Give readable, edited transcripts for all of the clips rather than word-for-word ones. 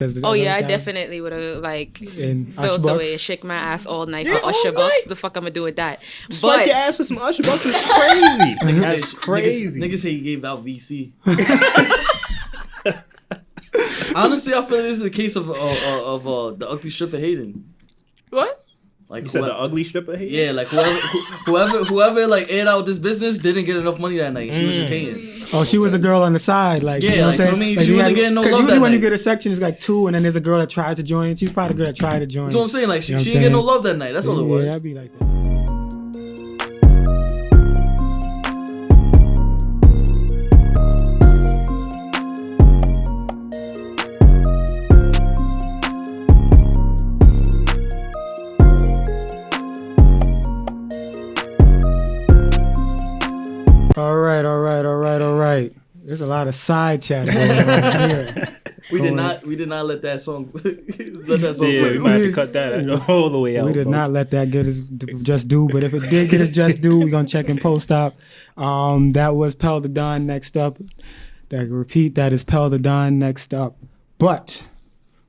Oh yeah, I definitely would have like felt away and shake my ass all night for Ush Bucks. The fuck I'm gonna do with that? Swipe your ass for some Ush Bucks is crazy. That's crazy. Niggas say he gave out VC. Honestly, I feel this is a case of the ugly stripper hating. What? Like you said the ugly stripper hating? Yeah, like whoever like aired out this business didn't get enough money that night. She was just hating. Oh, she was the girl on the side, like yeah, you know like, what I'm saying? me, like, she wasn't getting no love. Usually that when night. you get a section, it's like two, and then there's a girl that tries to join. She's probably the girl that tried to join. That's what I'm saying. Like she you know didn't get no love that night. That's all it was. Yeah, that'd be like that. All right. There's a lot of side chat going on here. We did not let that song Yeah, we might have to cut that all the way out. We did not let that get us just due, but if it did get us just due, we're gonna check in post-op. That was Pel the Don next up. That is Pel the Don next up. But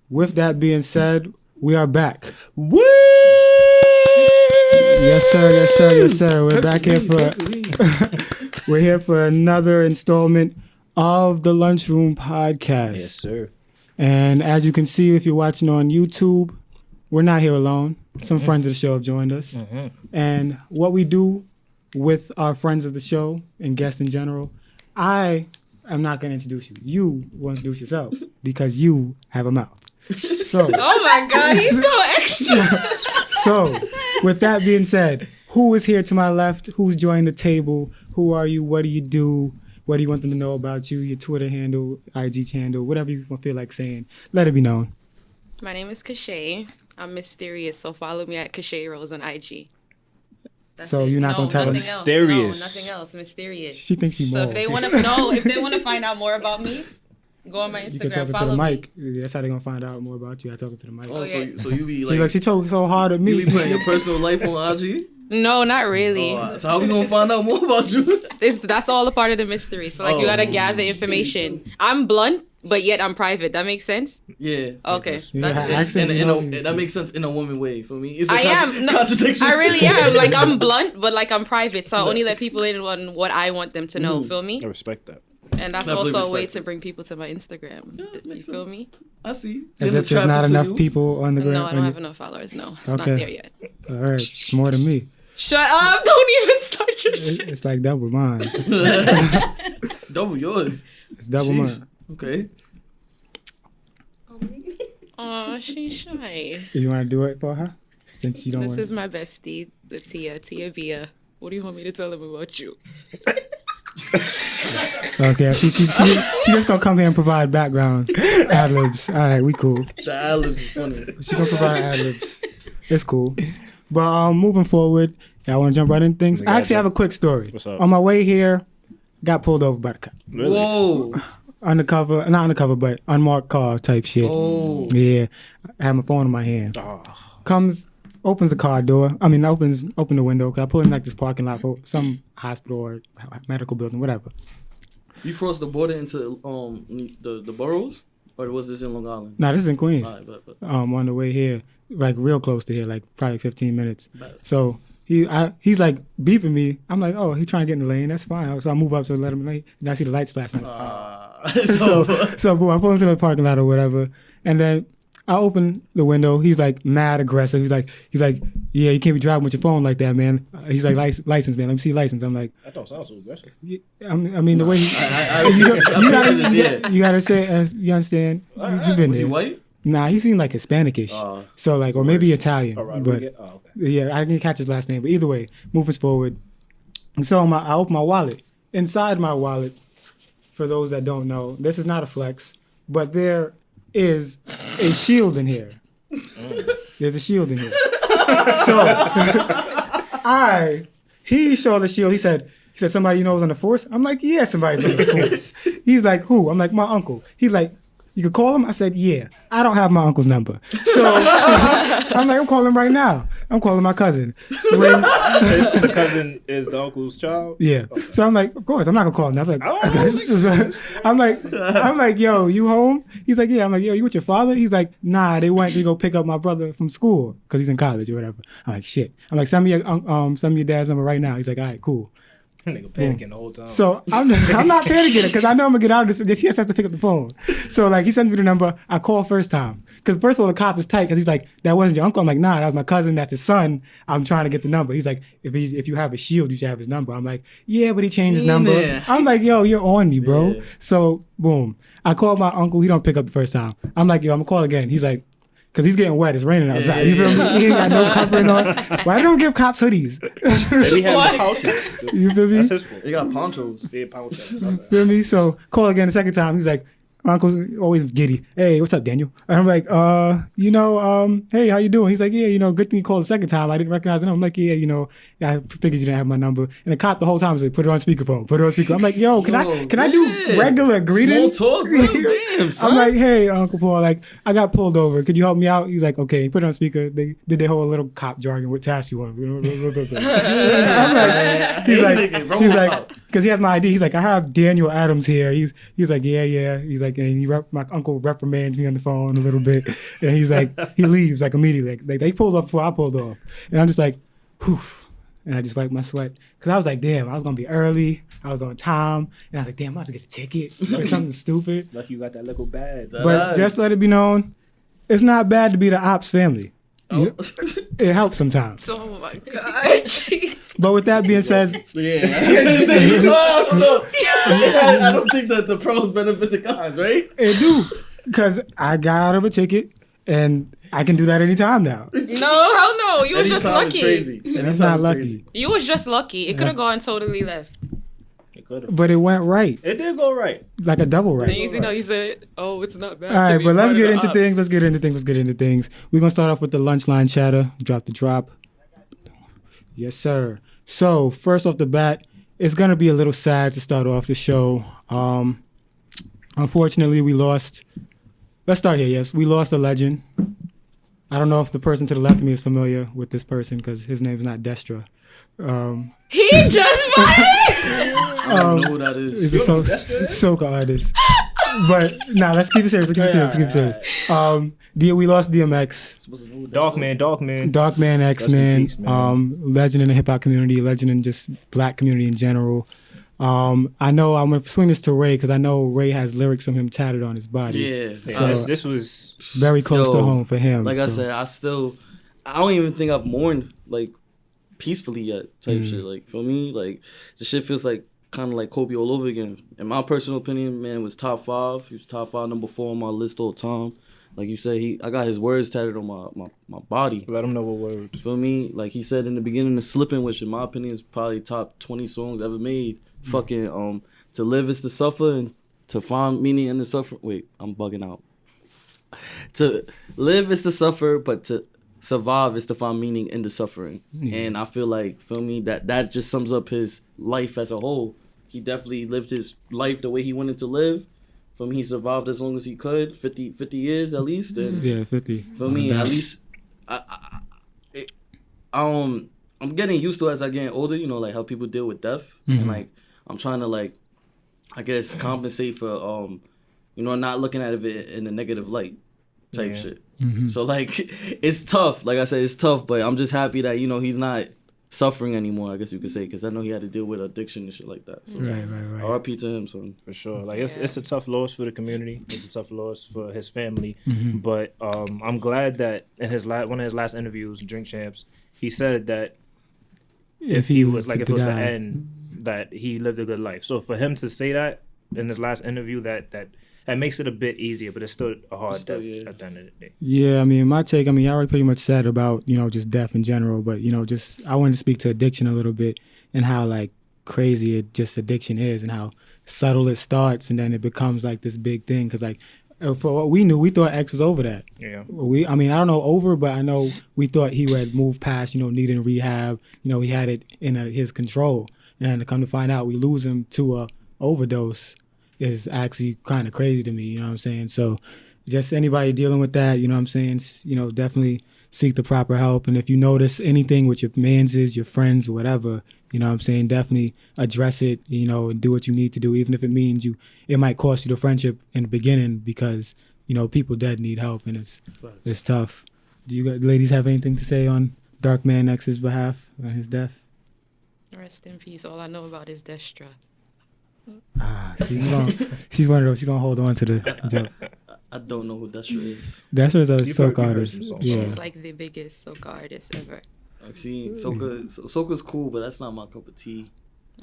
with that being said, we are back. Woo! Yes, sir. We're back here for we're here for another installment of the Lunchroom podcast. Yes, sir. And as you can see, if you're watching on YouTube, we're not here alone. Some friends of the show have joined us. Mm-hmm. And what we do with our friends of the show and guests in general, I am not going to introduce you. You will introduce yourself because you have a mouth. So, oh my God, he's so extra. So, with that being said, who is here to my left? Who's joined the table? Who are you? What do you do? What do you want them to know about you? Your Twitter handle, IG handle, whatever you feel like saying. Let it be known. My name is Kashay. I'm mysterious, so follow me at Kashay Rose on IG. That's so it. you're not gonna tell us mysterious. No, nothing else. Mysterious. She thinks she's more. So if they want to know, if they want to find out more about me, go on my Instagram. You can talk follow to the me. mic. That's how they're gonna find out more about you. I talking to the mic. Oh, yeah. so you be like, see, like she talked so hard at me. You be putting your personal life on IG? No, not really. So how we gonna find out more about you? That's all a part of the mystery. So you gotta gather information. I'm blunt, but yet I'm private. That makes sense? Yeah. Okay. Yeah, that makes sense in a woman way for me. It's a contradiction. I really am. Like I'm blunt, but like I'm private. So I only let people in on what I want them to know. Feel me? I respect that. And that's also a way to bring people to my Instagram. Yeah, you feel me? I see. As if there's not enough people on the ground. No, I don't have enough followers. No, it's not there yet. All right, it's more than me. Shut up! Don't even start your shit. It's like double mine. Double yours. It's double mine. Okay. Aw, she's shy. You want to do it for her? Since you don't This want. is my bestie, the Tia Bia. What do you want me to tell them about you? Okay, she just gonna come here and provide background ad-libs. All right, we cool. The ad-libs is funny. She gonna provide ad-libs. It's cool. But moving forward, I want to jump right into things. I actually have a quick story. What's up? On my way here, got pulled over by the cop. Really? Whoa. Not undercover, but unmarked car type shit. Oh. Yeah, I had my phone in my hand. Oh. Opens the car door. I mean, open the window. Cause I pull in like this parking lot for some hospital or medical building, whatever. You crossed the border into the boroughs, or was this in Long Island? No, this is in Queens. All right, but. On the way here, like real close to here, like probably 15 minutes. So he's like beeping me. I'm like, oh, he's trying to get in the lane. That's fine. So I move up to let him lane, and I see the lights flashing. So boom, I pull into the parking lot or whatever, and then I open the window. He's like mad aggressive. He's like, yeah, you can't be driving with your phone like that, man. He's like, license, man. Let me see license. I'm like, That don't sound so aggressive. I mean the way you gotta say, you understand? You've been Was there. he white? Nah, he seemed like Hispanicish. So like, or maybe Italian. But okay. yeah, I didn't catch his last name. But either way, moving forward. And so I open my wallet. Inside my wallet, for those that don't know, this is not a flex, but there is a shield in here. There's a shield in here. So he showed the shield. He said somebody you know was on the force. I'm like, yeah, somebody's on the force. He's like, who? I'm like, my uncle. He's like, you could call him? I said, yeah. I don't have my uncle's number. So I'm like, I'm calling him right now. I'm calling my cousin. The cousin is the uncle's child? Yeah. So I'm like, of course, I'm not going to call him. I'm like, yo, you home? He's like, yeah. I'm like, yo, you with your father? He's like, nah, they went to go pick up my brother from school because he's in college or whatever. I'm like, shit. I'm like, send me your dad's number right now. He's like, all right, cool. Nigga panicking the whole time. So I'm not panicking because I know I'm gonna get out of this. He has to pick up the phone. So like he sends me the number. I call first time because first of all the cop is tight because he's like, that wasn't your uncle. I'm like, nah, that was my cousin. That's his son. I'm trying to get the number. He's like, if you have a shield, you should have his number. I'm like, yeah, but he changed his number. I'm like, yo, you're on me, bro. Yeah. So boom, I called my uncle. He don't pick up the first time. I'm like, yo, I'm gonna call again. He's like, because he's getting wet. It's raining outside. You feel me? He ain't got no covering on. Why don't give cops hoodies? They have pouches. You feel me? That's his fault. They got ponchos. They have pouches. You feel me? So call again the second time. He's like, my uncle's always giddy. Hey, what's up, Daniel? And I'm like, hey, how you doing? He's like, yeah, good thing you called the second time. I didn't recognize the number. I'm like, yeah, I figured you didn't have my number. And the cop the whole time was like, put it on speakerphone. Put it on speaker. I'm like, yo, can I do regular greetings? Small talk, damn, son. I'm like, hey, Uncle Paul, like, I got pulled over. Could you help me out? He's like, okay. He put it on speaker. They did their whole little cop jargon with task you want. I'm like, he's like, because he has my ID. He's like, I have Daniel Adams here. He's like, yeah. He's like, and my uncle reprimands me on the phone a little bit, and he's like, he leaves like immediately. Like they pulled up before I pulled off, and I'm just like, whew. And I just wiped my sweat because I was like, damn, I was gonna be early. I was on time, and I was like, damn, I'm about to get a ticket or something stupid. Lucky you got that little bag. But just let it be known, it's not bad to be the ops family. Oh. It helps sometimes. Oh my god. But with that being said, I don't think that the pros benefit the cons, right? It do, because I got out of a ticket and I can do that anytime now. No, hell no. You was just lucky. That's not lucky. You was just lucky. It could have gone totally left. It could have. But it went right. It did go right. Like a double right. You said, oh, it's not bad. All right, but let's get into things. Let's get into things. We're going to start off with the lunch line chatter. Drop the drop. Yes, sir. So, first off the bat, it's going to be a little sad to start off the show. Unfortunately, we lost. Let's start here. Yes, we lost a legend. I don't know if the person to the left of me is familiar with this person because his name is not Destra. He just fired. I don't know who that is. He's a soca artist. But let's keep it serious. We lost DMX. Darkman, X-Man, legend in the hip hop community, legend in just black community in general. I know I'm gonna swing this to Ray because I know Ray has lyrics from him tatted on his body. Yeah, so this was very close to home for him. Like I said, I don't even think I've mourned like peacefully yet. Type shit. Like for me, like the shit feels like kind of like Kobe all over again. In my personal opinion, man, was top 5. He was top 5, number 4 on my list all the time. Like you said, I got his words tatted on my body. Let him know what words. Feel me? Like he said in the beginning of Slippin', which in my opinion is probably top 20 songs ever made. Fucking to live is to suffer and to find meaning in the suffering. Wait, I'm bugging out. To live is to suffer, but to survive is to find meaning in the suffering. And I feel like, feel me, that just sums up his life as a whole. He definitely lived his life the way he wanted to live. For me, he survived as long as he could, 50 years at least. And yeah, 50. For me, at least, I'm getting used to it as I get older, like how people deal with death. And like, I'm trying to like, I guess, compensate for, not looking at it in a negative light type shit. So like, it's tough. Like I said, it's tough, but I'm just happy that, he's not suffering anymore, I guess you could say, because I know he had to deal with addiction and shit like that. So, right. R.I.P. to him, son. For sure. Like it's a tough loss for the community. It's a tough loss for his family. But I'm glad that in one of his last interviews, Drink Champs, he said that if it was the end, that he lived a good life. So for him to say that in his last interview, that makes it a bit easier, but it's still a hard death at the end of the day. Yeah, I mean, my take, I already pretty much said about, just death in general, but, I wanted to speak to addiction a little bit and how, like, crazy addiction is and how subtle it starts and then it becomes, like, this big thing. Because, like, for what we knew, we thought X was over that. Yeah. I don't know over, but I know we thought he had moved past, needing rehab. He had it in his control. And to come to find out, we lose him to a overdose. is actually kind of crazy to me. You know what I'm saying? So just anybody dealing with that, you know what I'm saying? You know, definitely seek the proper help. And if you notice anything with your manses, your friends, whatever, you know what I'm saying, definitely address it, you know, and do what you need to do, even if it means it might cost you the friendship in the beginning because, you know, people dead need help and it's tough. Do you guys, ladies, have anything to say on Dark Man X's behalf on his death? Rest in peace. All I know about is Destra. She's one of those. She's gonna hold on to the joke. I don't know who Destra is. Destra is a soca artist. Yeah. She's like the biggest soca artist ever. I've seen soca's cool, but that's not my cup of tea.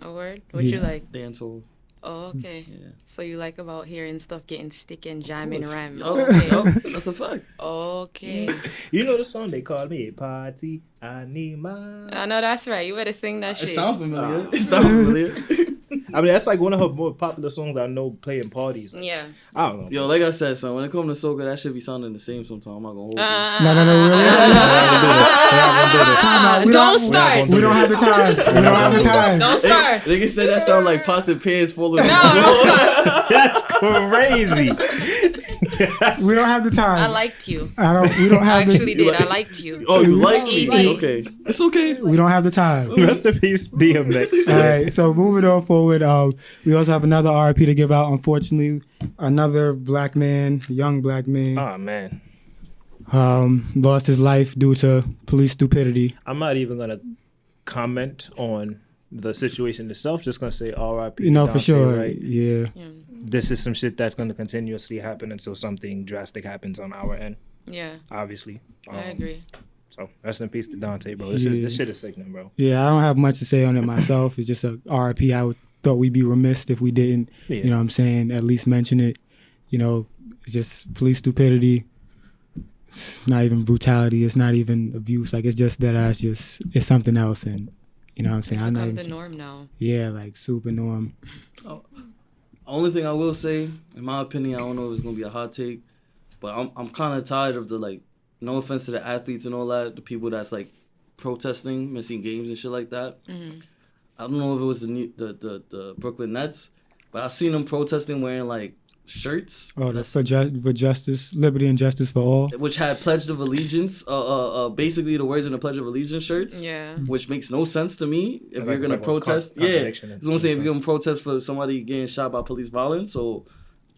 A word? What you like? Dancehall. Oh, okay. Yeah. So you like about hearing stuff getting stick and jam and rhyme. Oh, Okay. that's a fact. Okay. You know the song they call me a party. I need my. I know that's right. You better sing that shit. It sounds familiar. It sounds familiar. I mean, that's like one of her more popular songs I know playing parties. Yeah. I don't know. Yo, like I said, son, when it comes to soca, that shit be sounding the same sometimes. I'm not gonna hold you. No, really? Don't start. We don't have the time. We don't have the time. Don't start. Nigga said that sound like pots and pans falling. No, don't start. That's crazy. We don't have the time. I liked you. We don't I have actually the, did. I liked you. Oh, you like me? ED. Okay, it's okay. we don't have the time. Rest in peace, DMX. All right, so moving on forward, we also have another RIP to give out. Unfortunately, another black man, young black man, Oh man, lost his life due to police stupidity. I'm not even gonna comment on the situation itself. Just gonna say R.I.P. You know, for Dante, sure. Right? Yeah. This is some shit that's gonna continuously happen until something drastic happens on our end. Yeah. Obviously, I agree. So rest in peace to Dante, bro. This shit is sickening, bro. Yeah, I don't have much to say on it myself. It's just a RIP. Thought we'd be remiss if we didn't, Yeah. you know what I'm saying, at least mention it. You know, it's just police stupidity. It's not even brutality. It's not even abuse. Like, it's just that it's something else. And, you know what I'm saying? It's I'm not become even, the norm now. yeah, like super norm. Only thing I will say, in my opinion, I don't know if it's gonna be a hot take, but I'm kind of tired of the, like, no offense to the athletes and all that, the people that's like protesting, missing games and shit like that. Mm-hmm. I don't know if it was the Brooklyn Nets, but I seen them protesting wearing like shirts. Oh, for justice, liberty and justice for all. Which had Pledge of Allegiance, basically the words in the Pledge of Allegiance shirts. Yeah. Which makes no sense to me. If Like you're it's gonna like a protest, contradiction I in was gonna say if what you're gonna protest for somebody getting shot by police violence, so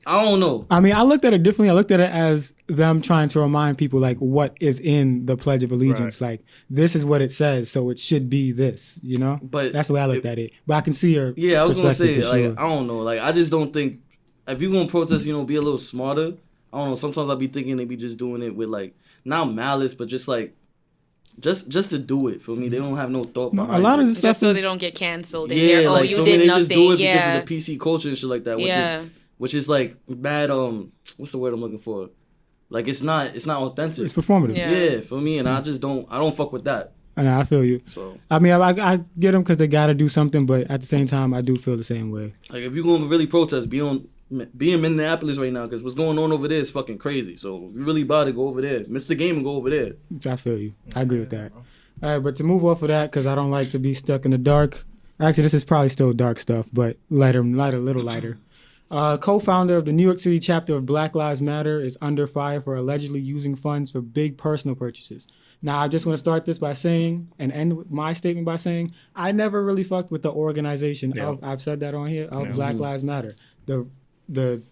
I don't know. I mean, I looked at it differently. I looked at it as them trying to remind people, like, what is in the Pledge of Allegiance. Right. Like, this is what it says, so it should be this, you know? But that's the way I looked at it. But I can see your I was gonna say, perspective for like, sure. I don't know. Like, I just don't think, if you're gonna protest, you know, be a little smarter. I don't know. Sometimes I'll be thinking they be just doing it with, like, not malice, but just, like, just to do it, for me. They don't have no thought No, behind a lot of it. the stuff Just so is, they don't get canceled. Yeah, Hear, like, you for did me, they nothing. just do it Yeah. because of the PC culture and shit like that, which is like bad. What's the word I'm looking for? Like, it's not authentic. it's performative. Yeah. For me, and I don't fuck with that. I know, I feel you. So, I mean, I get them because they got to do something, but at the same time, I do feel the same way. like, if you're gonna really protest, be in Minneapolis right now, because what's going on over there is fucking crazy. So, if you really about to go over there, miss the game and go over there. I feel you. I agree with that. All right, but to move off of that, because I don't like to be stuck in the dark. Actually, this is probably still dark stuff, but little lighter. Co-founder of the New York City chapter of Black Lives Matter is under fire for allegedly using funds for big personal purchases. Now, I just want to start this by saying, and end with my statement by saying, I never really fucked with the organization of, I've said that on here, of Black Lives Matter. The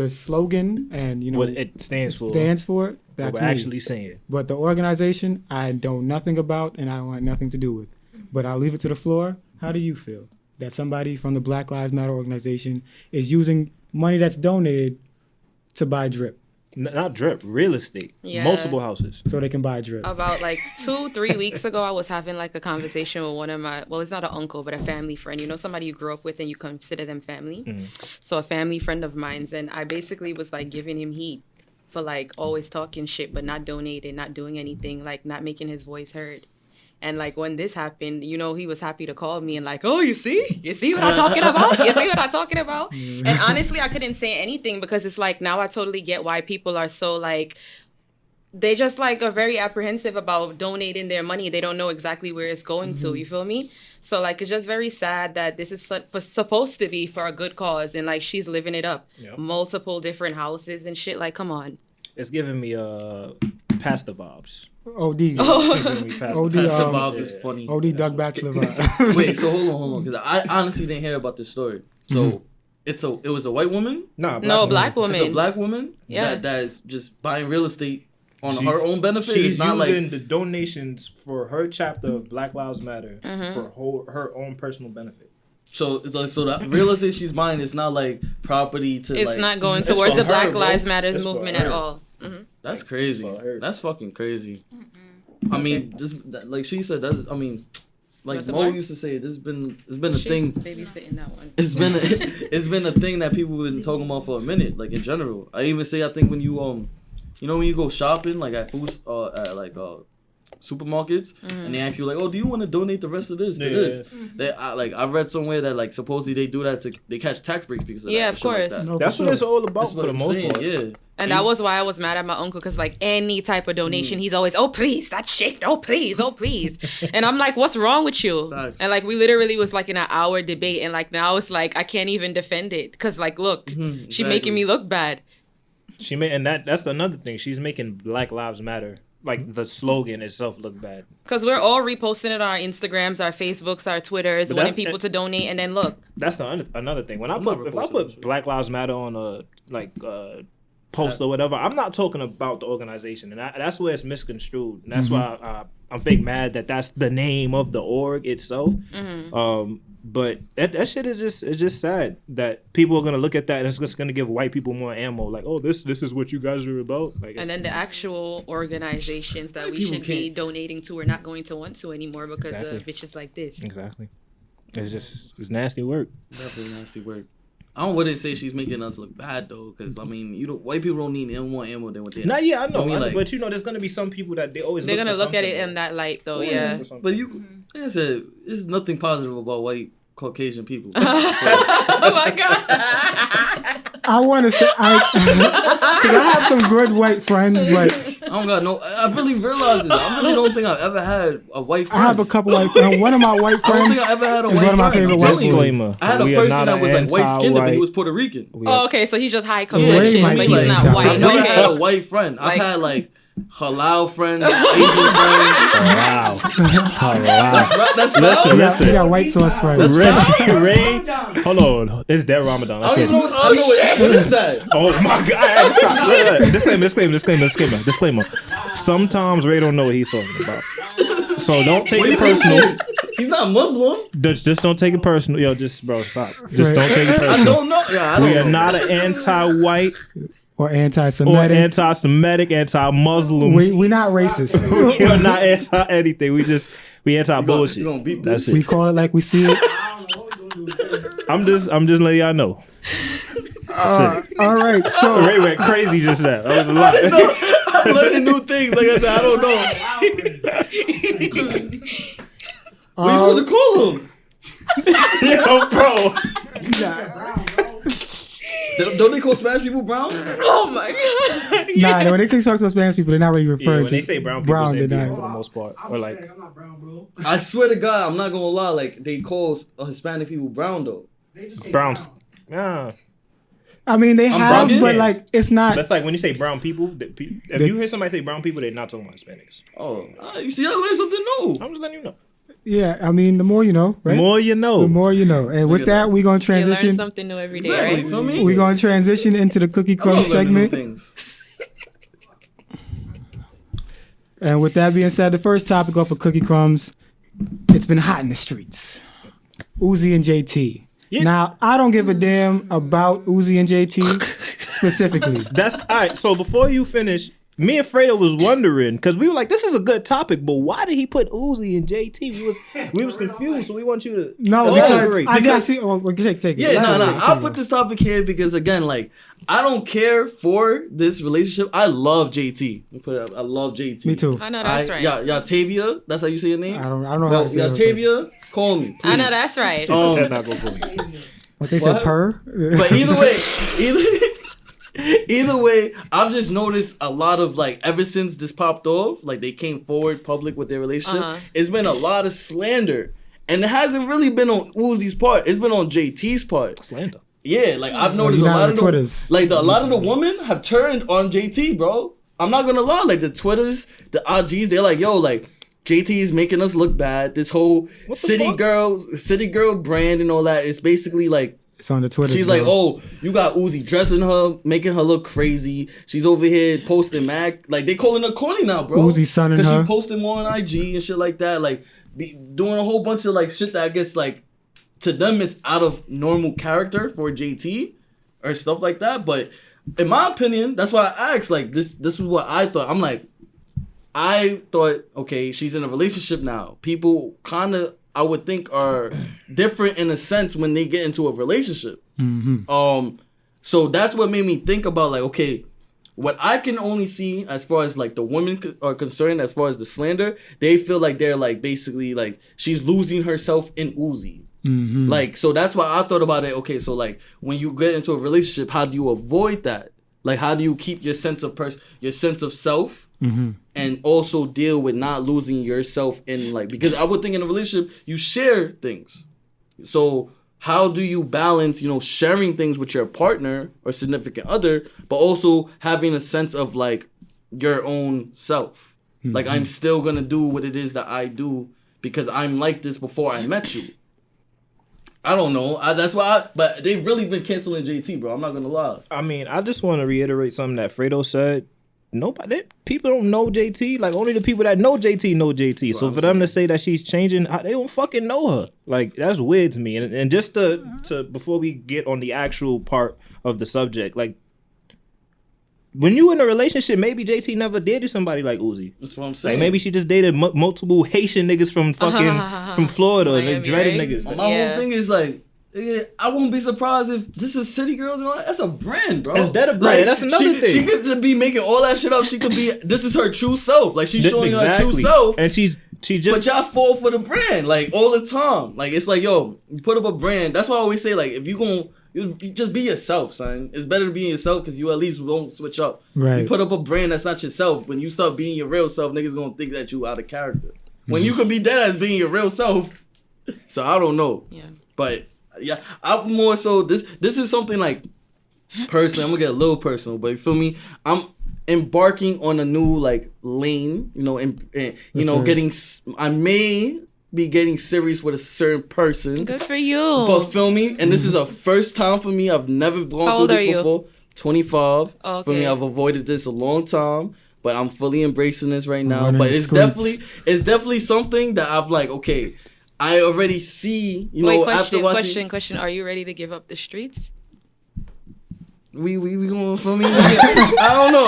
slogan and, you know, what it stands for. That's what me. we're actually saying. But the organization, I know nothing about and I want nothing to do with. But I'll leave it to the floor. How do you feel that somebody from the Black Lives Matter organization is using money that's donated to buy drip? Not drip, real estate. Yeah. Multiple houses. So they can buy drip. About like 2-3 weeks ago, I was having like a conversation with one of my, well, it's not an uncle, but a family friend. You know, somebody you grew up with and you consider them family. So a family friend of mine's, and I basically was like giving him heat for like always talking shit, but not donating, not doing anything, like not making his voice heard. And like when this happened, you know, he was happy to call me and like, oh, you see what I'm talking about? You see what I'm talking about? And honestly, I couldn't say anything because it's like, now I totally get why people are so like, they just like are very apprehensive about donating their money. They don't know exactly where it's going to. You feel me? So like it's just very sad that this is supposed to be for a good cause, and like she's living it up. Yep. Multiple different houses and shit. Like, come on. It's giving me pastor vibes. OD. Giving me pastor OD. Pastor Bob's is funny. OD Doug Bachelor vibe. Wait, so hold on, because I honestly didn't hear about this story. So it was a white woman. Nah, Black woman. It's a black woman. Yeah. That is just buying real estate on her own benefit. She's It's not using like the donations for her chapter of Black Lives Matter for her own personal benefit. so the real estate she's buying is not like property to. It's like, not going it's towards for the her, Black bro. Lives Matters It's for movement her. at all. That's crazy. It's for her. That's fucking crazy. I mean, like she said, I mean, like What's it Mo for? used to say, it's been a She's thing. babysitting that one. It's been a thing that people have been talking about for a minute, like in general. I even say I think when you when you go shopping like at food supermarkets and they ask you like, oh, do you want to donate the rest of this to this? I read somewhere that like supposedly they do that they catch tax breaks because of that. Yeah, and of shit like course. that. No, That's for what sure. it's all about That's for what the I'm most saying, part. yeah. And that was why I was mad at my uncle, because like any type of donation, he's always, oh please, that shit, oh please, oh please. And I'm like, what's wrong with you? Facts. And like we literally was like in an hour debate, and like now it's like I can't even defend it because like look, she exactly. making me look bad. She made, and that's another thing. She's making Black Lives Matter, like the slogan itself, look bad. Because we're all reposting it on our Instagrams, our Facebooks, our Twitters, But wanting that's- people to donate, and then look. That's another thing. When if I reposting put that shit. Black Lives Matter on a post or whatever, I'm not talking about the organization, and that's where it's misconstrued, and that's why I'm fake mad that that's the name of the org itself. But that shit is just sad that people are gonna look at that and it's just gonna give white people more ammo. Like, oh, this is what you guys are about. Like, And then the actual organizations that we people should be can't- donating to are not going to want to anymore because Exactly. of bitches like this. exactly, it's nasty work. Definitely nasty work. I wouldn't say she's making us look bad though, because I mean, white people don't need more ammo than what they. Not yeah, I know, I mean, like- but there's gonna be some people that they always They're look gonna for look at it something, in that light, though. Always Yeah. look for something. But you, like I said, there's nothing positive about white Caucasian people. Oh my god. I want to say, because I have some good white friends, but I don't got no. I really realized this. I really don't think I've ever had a white I friend. have a couple white friends. One of my white I don't friends think I ever had a is white one of my friend. favorite I'm white telling you. boys. Disclaimer. I had a We are person not that was like white skinned, but he anti-white. was Puerto Rican. Oh, okay, so he's just high Ray complexion, might but be he's not into white. I've never had a Okay. white friend. Like- I've had like halal friends, Asian friends. Wow. Wow. That's Listen, foul. He got white sauce friends. Ray, hold on. It's dead Ramadan. I That's don't even know. crazy. I don't know what is that. Oh my God! Stop. Disclaimer. Sometimes Ray don't know what he's talking about, so don't take it personal. He's not Muslim. Just don't take it personal. Yo, bro, stop. Just don't take it I personal. don't know. Yeah, I don't We are know. not an anti-white Or or anti-Semitic. anti-Semitic, anti-Muslim. We not racist. We are not anti-anything. We anti-bullshit. You gonna beat That's this? it. We call it like we see it. I'm just letting y'all know. All right, so Ray went crazy just now. That was a lot. I'm learning new things. Like I said, I don't know. What are you supposed to call him? Yo, bro. Don't they call Spanish people brown? Oh my god. nah, when they talk to Spanish people, they're not really Yeah, referring when to they say brown people, brown. they They're for the not. most part. Or like, I'm not brown, bro. I swear to God, I'm not gonna lie. Like they call Hispanic people brown though. They just say browns. Yeah. I mean, they have, brown. but like it's not. That's like when you say brown people. If you hear somebody say brown people, they're not talking about Hispanics. Oh, you see, I learned something new. I'm just letting you know. Yeah, I mean, the more you know, right? The more you know. The more you know. And with at that, we're gonna You learn transition. something new every day, Exactly. right? You feel me? We're gonna transition into the cookie I crumb love learning new segment. things. And with that being said, the first topic off of Cookie Crumbs, it's been hot in the streets. Uzi and JT. Yeah. Now, I don't give a damn about Uzi and JT specifically. That's all right. So before you finish, me and Fredo was wondering because we were like, "This is a good topic," but why did he put Uzi and JT? We was confused. So we want you to No, because elaborate. I gotta see. Oh, well, take it. Yeah, no. Elaborate. I put this topic here because again, like, I don't care for this relationship. I love JT. I love JT. Me too. I know that's right. Yeah, Tavia. That's how you say your name. I don't know how Well, to say it. Tavia, call me. I know please. that's right. Ted not gonna pull me. What they said, What? purr. But either way, Either way, I've just noticed a lot of like ever since this popped off, like they came forward public with their relationship, it's been a lot of slander. And it hasn't really been on Uzi's part. It's been on JT's part. Slander. Yeah, like I've noticed a lot of Twitters. a lot of the women have turned on JT, bro. I'm not gonna lie, like the Twitters, the IGs, they're like, yo, like JT is making us look bad. This whole city girl brand and all that is basically like it's on the Twitter. She's like, oh, you got Uzi dressing her, making her look crazy. She's over here posting Mac. Like they calling her corny now, bro. Uzi sunning her. Because she posting more on IG and shit like that. Like doing a whole bunch of like shit that I guess like to them is out of normal character for JT or stuff like that. But in my opinion, that's why I asked. Like this is what I thought. I'm like, I thought, okay, she's in a relationship now. People kind of, I would think, are different in a sense when they get into a relationship. So that's what made me think about like, okay, what I can only see as far as like the women are concerned, as far as the slander, they feel like they're like basically like she's losing herself in Uzi. Like, so that's why I thought about it. Okay, so like when you get into a relationship, how do you avoid that? Like, how do you keep your sense of self, and also deal with not losing yourself in like, because I would think in a relationship you share things. So how do you balance, you know, sharing things with your partner or significant other, but also having a sense of like your own self? Like, I'm still gonna do what it is that I do because I'm like this before I met you. I don't know. But they've really been canceling JT, bro. I'm not gonna lie. I mean, I just want to reiterate something that Fredo said. People don't know JT. Like, only the people that know JT know JT. So for them to say that she's changing, they don't fucking know her. Like, that's weird to me. And just to before we get on the actual part of the subject, like, when you in a relationship, maybe JT never dated somebody like Uzi. That's what I'm saying. Like, maybe she just dated multiple Haitian niggas from fucking from Florida and they dreaded niggas. My whole thing is like, I won't be surprised if this is City Girls and all that. That's a brand, bro. Is that a brand? Like, that's another thing. She could be making all that shit up. She could be. This is her true self. Like, she's showing her true self. And she just. But y'all fall for the brand like all the time. Like, it's like, yo, you put up a brand. That's why I always say, like, if you gonna. You just be yourself, son. It's better to be yourself because you at least won't switch up. Right. You put up a brand that's not yourself. When you start being your real self, niggas gonna think that you out of character. When you could be dead as being your real self. So I don't know. Yeah. But yeah, I'm more so this is something like personally. I'm gonna get a little personal, but you feel me? I'm embarking on a new like lane. You know, and you know, I may be getting serious with a certain person. Good for you. But feel me, and this is a first time for me. I've never gone through this before. 25. Okay. For me, I've avoided this a long time, but I'm fully embracing this right now. But it's definitely something that I've like, okay, I already see, you know, after watching. Question, are you ready to give up the streets? We going for me? I don't know.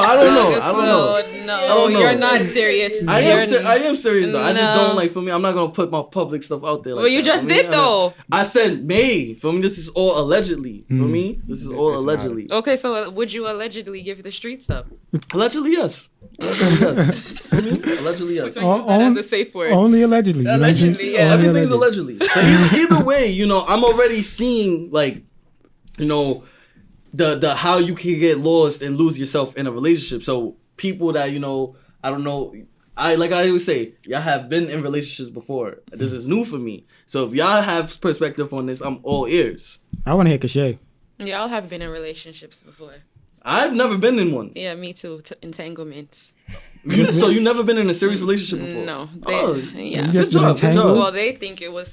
No, you're not serious. I am serious though. No. I just don't like, for me, I'm not gonna put my public stuff out there. Like well, you just did though. I said May. For me, this is all allegedly. For me, this is all allegedly. Okay, so would you allegedly give the streets up? Allegedly, yes. Allegedly, yes. That as a safe word. Only allegedly. Allegedly, yeah. Everything's allegedly. So either way, you know, I'm already seeing like, you know, the how you can get lost and lose yourself in a relationship. So people that, you know, I don't know, I always say, y'all have been in relationships before. This is new for me. So if y'all have perspective on this, I'm all ears. I want to hear Kashay. Y'all have been in relationships before. I've never been in one. Yeah, me too. Entanglements. So you never been in a serious relationship before? No. Yeah. Just been entangled? Well,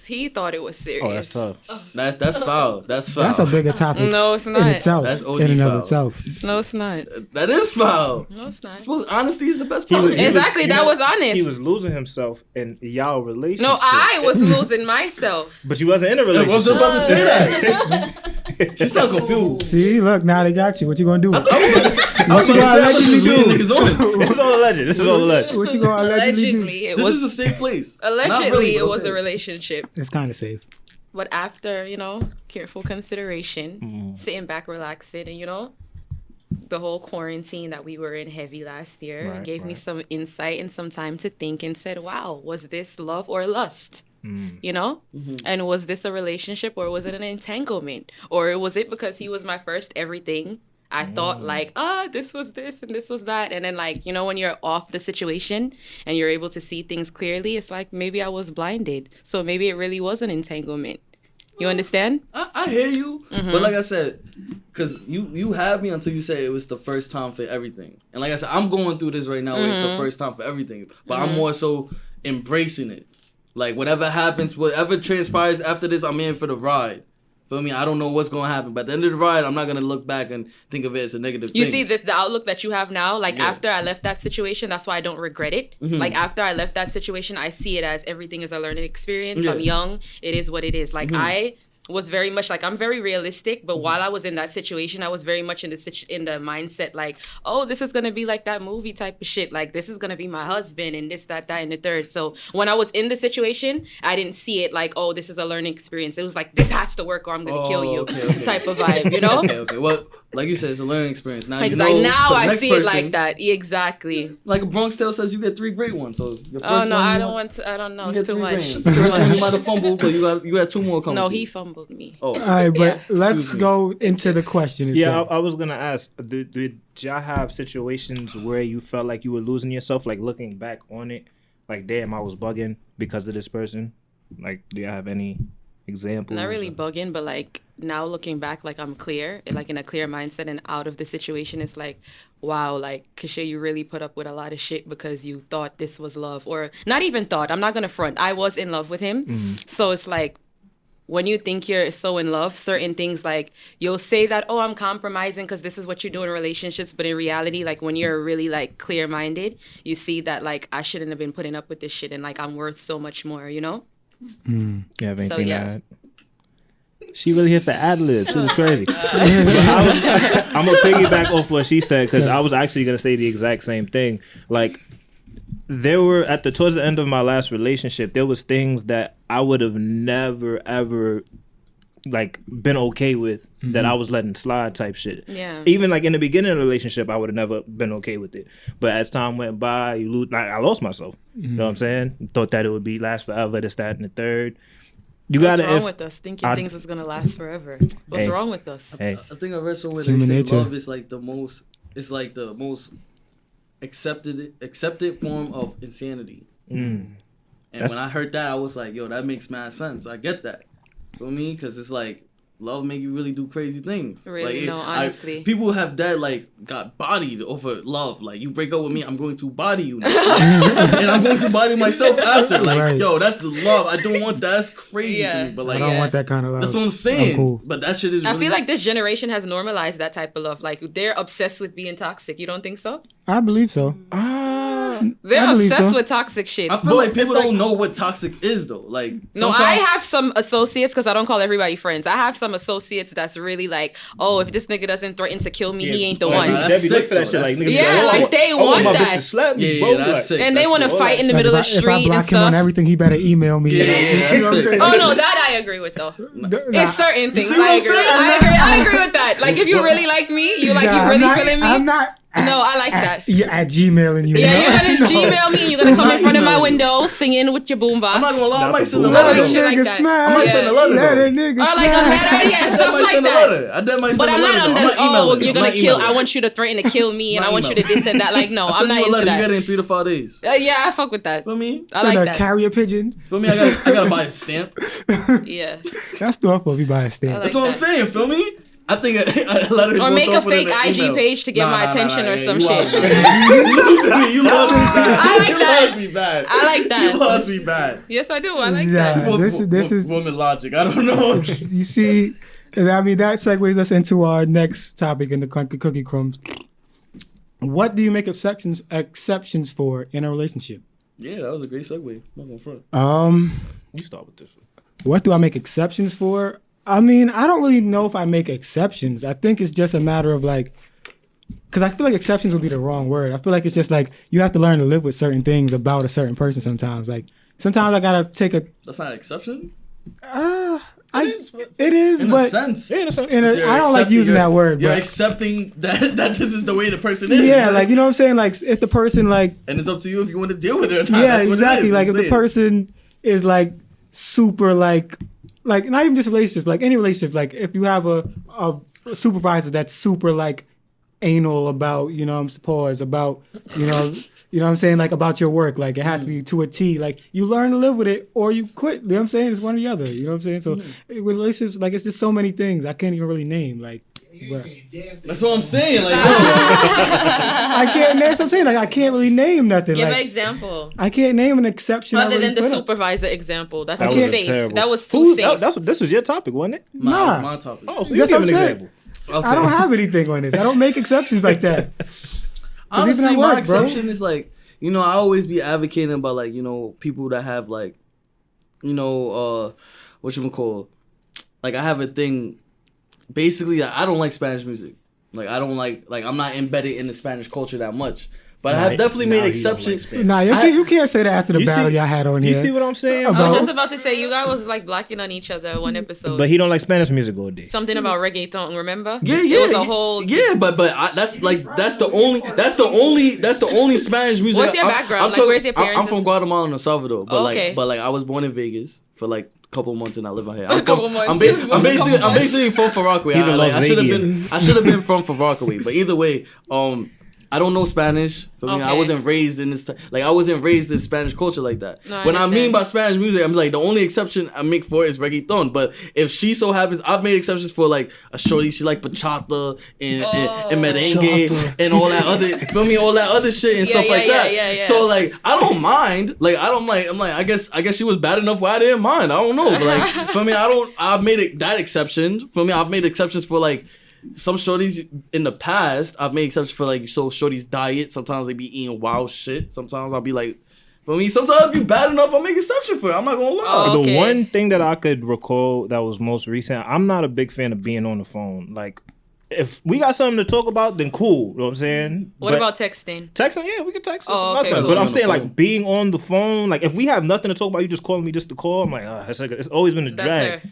he thought it was serious. Oh, that's tough. That's foul. That's foul. That's a bigger topic. No, it's not. In itself. That's OD in and foul. of itself. No, it's not. That is foul. No, it's not. I suppose honesty is the best policy. Exactly, that was honest. He was losing himself in y'all relationship. No, I was losing myself. But you wasn't in a relationship. I was about to say that. She's so confused. See, look, now they got you. What you gonna do? What you gonna allegedly do? This is all alleged. What you gonna allegedly do? This is a safe place. Allegedly, really, it was a relationship. It's kind of safe. But after, you know, careful consideration, sitting back, relaxing, and, you know, the whole quarantine that we were in heavy last year gave me some insight and some time to think and said, wow, was this love or lust? You know? And was this a relationship or was it an entanglement? Or was it because he was my first everything? I thought like, this was this and this was that. And then like, you know, when you're off the situation and you're able to see things clearly, it's like maybe I was blinded. So maybe it really was an entanglement. You understand? I hear you. But like I said, because you have me until you say it was the first time for everything. And like I said, I'm going through this right now where it's the first time for everything. But I'm more so embracing it. Like, whatever happens, whatever transpires after this, I'm in for the ride. Feel me? I don't know what's going to happen. But at the end of the ride, I'm not going to look back and think of it as a negative thing. You see, the outlook that you have now, like, after I left that situation, that's why I don't regret it. Like, after I left that situation, I see it as everything is a learning experience. I'm young. It is what it is. Like, I was very much like, I'm very realistic, but while I was in that situation, I was very much in the mindset like, oh, this is gonna be like that movie type of shit, like this is gonna be my husband and this, that, and the third. So when I was in the situation, I didn't see it like, oh, this is a learning experience. It was like, this has to work or I'm gonna kill you type of vibe, you know? Okay. Well, like you said, it's a learning experience. Now like, you know, now I see it person, like that. Exactly. Like a Bronx Tale says, you get 3 great ones. So your first oh no, one, I don't know. It's too much. The first one you might have fumbled, but you got 2 more coming. No, he fumbled me. Oh, All right, but let's go into the question itself. Yeah, I was gonna ask, did y'all have situations where you felt like you were losing yourself, like looking back on it, like damn, I was bugging because of this person? Like, do y'all have any examples? Not really bugging, but like now looking back, like I'm clear, like in a clear mindset and out of the situation. It's like, wow, like Kashay, you really put up with a lot of shit because you thought this was love, or not even thought. I'm not gonna front. I was in love with him, so it's like, when you think you're so in love, certain things like you'll say that, oh, I'm compromising because this is what you do in relationships. But in reality, like when you're really like clear minded, you see that like I shouldn't have been putting up with this shit and like I'm worth so much more, you know? You have anything So, yeah. to add? She really hit the ad libs. It was crazy. I'm going to piggyback off what she said because I was actually going to say the exact same thing. Like, there were towards the end of my last relationship, there was things that I would have never ever like been okay with that I was letting slide type shit. Yeah. Even like in the beginning of the relationship, I would have never been okay with it. But as time went by, I lost myself. You know what I'm saying? Thought that it would be last forever, this, that, and the third. What's wrong with us thinking things is gonna last forever? What's wrong with us? I think I read somewhere that they say love is like the most. It's like the most accepted form of insanity. And when I heard that, I was like, yo, that makes mad sense. I get that. For me, because it's like love make you really do crazy things. Really, like, no, honestly. People have that like got bodied over love. Like, you break up with me, I'm going to body you now. And I'm going to body myself after. Like, yo, that's love. I don't want that. That's crazy to me. But like, I don't want that kind of love. That's what I'm saying. Cool. But that shit is. I feel like this generation has normalized that type of love. Like they're obsessed with being toxic. You don't think so? I believe so. They're obsessed with toxic shit. I feel like people don't know what toxic is though. Like, no, I have some associates, because I don't call everybody friends. I have some associates that's really like, oh, if this nigga doesn't threaten to kill me, he ain't the one. They be looking for that shit. Like, niggas yeah, like they want that. Slap me, bro. That's sick. And they want to fight in the middle of the street if I block and him stuff. on everything, he better email me. Yeah, that's sick. Oh no, that I agree with though. It's certain things see what I I'm agree. saying? I agree with that. Like if you really like me, you really feeling me. I'm not. No, I like that. Yeah, at Gmailing you. Yeah, know? you're gonna Gmail me. You're gonna come in front of my window singing with your boombox. I'm not gonna lie, I might send a Let letter. a shit like that. I might send a letter. Let though. a nigga Or like a letter, yeah, stuff like that. I might But send a I'm letter. not on though. the, I'm not oh, emailing you're you. gonna I'm not kill, emailing I want you to threaten to kill me, and I want you to this and that. Like, no, I'm not you a into letter. You get that. it in 3 to 5 days. Yeah, I fuck with that. Feel me? I like Send a that. carrier pigeon. Feel me? I gotta buy a stamp. Yeah. That's thoughtful if you buy a stamp. like That's what I'm that. saying. Feel me? I think a letter is Or more make a thoughtful than fake an IG email. page to get my attention or some you shit. You lost me bad. I like that. You lost me bad. I like that. You lost me bad. Yes, I do. I like Yeah. that. This is woman logic. I don't know. you see. I mean, that segues us into our next topic in the cookie crumbs. What do you make exceptions for in a relationship? Yeah, that was a great segue. I'm not gonna front. You start with this one. What do I make exceptions for? I mean, I don't really know if I make exceptions. I think it's just a matter of like, because I feel like exceptions would be the wrong word. I feel like it's just like you have to learn to live with certain things about a certain person sometimes. Like sometimes I gotta take a. That's not an exception. It is, In but a sense. Yeah, in a sense. I don't like using that word. You're But accepting that this is the way the person is. yeah, like you know what I'm saying. Like if the person like and it's up to you if you want to deal with it or not. yeah, That's what it exactly. is. Like if I'm the person is like super like not even just relationships, but like any relationship. Like if you have a supervisor that's super like anal about, you know, about, you know what I'm saying, like about your work. Like it has to be to a T. Like you learn to live with it or you quit. You know what I'm saying? It's one or the other. You know what I'm saying? So with relationships, like it's just so many things I can't even really name. Like that's what I'm saying. Like I can't. That's what I'm saying. Like I can't really name nothing. Give like, an example. I can't name an exception. Other than the supervisor example. That's too safe. Terrible. That was too safe. This was your topic, wasn't it? Nah, my topic. Oh, so you That's give what an I'm saying. example. Okay. I don't have anything on this. I don't make exceptions like that. Honestly, even at my work, bro. exception is like, you know, I always be advocating about like, you know, people that have like, you know, whatchamacallit, like I have a thing. Basically, I don't like Spanish music. Like I don't like I'm not embedded in the Spanish culture that much. But I have definitely made exceptions. Nah, you can't say that after the battle y'all had on here. You see what I'm saying? I was just about to say, you guys was like blacking on each other one episode. But he don't like Spanish music all day. Something about reggaeton, remember? Yeah, It was a whole... Yeah, but that's the only Spanish music. What's your background? Like, where's your parents? I'm from Guatemala and El Salvador, but okay. like I was born in Vegas for like a couple months and I live out here. I'm basically from Far Rockaway. He's a Las I should have been from Far Rockaway, but either way, I don't know Spanish. For me, I wasn't raised in this. I wasn't raised in Spanish culture like that. No, When I mean by Spanish music, I'm like the only exception I make for it is reggaeton. But if she so happens, I've made exceptions for like a shorty. She like bachata and merengue and all that other. Feel me? All that other shit and stuff like that. Yeah. So like, I don't mind. Like I don't like. I'm like, I guess she was bad enough where I didn't mind. I don't know. But like, for me, I've made that exception. For me, I've made exceptions for like. Some shorties in the past, I've made exceptions for like shorties diet. Sometimes they be eating wild shit. Sometimes I'll be like, for me, sometimes if you bad enough, I'll make exception for it. I'm not gonna lie. Oh, okay. The one thing that I could recall that was most recent, I'm not a big fan of being on the phone. Like, if we got something to talk about, then cool. You know what I'm saying? What about texting? Texting, yeah, we can text. Oh, okay, nothing. cool. But I'm saying like being on the phone. Like if we have nothing to talk about, you just calling me just to call. I'm like, it's always been a drag. That's her.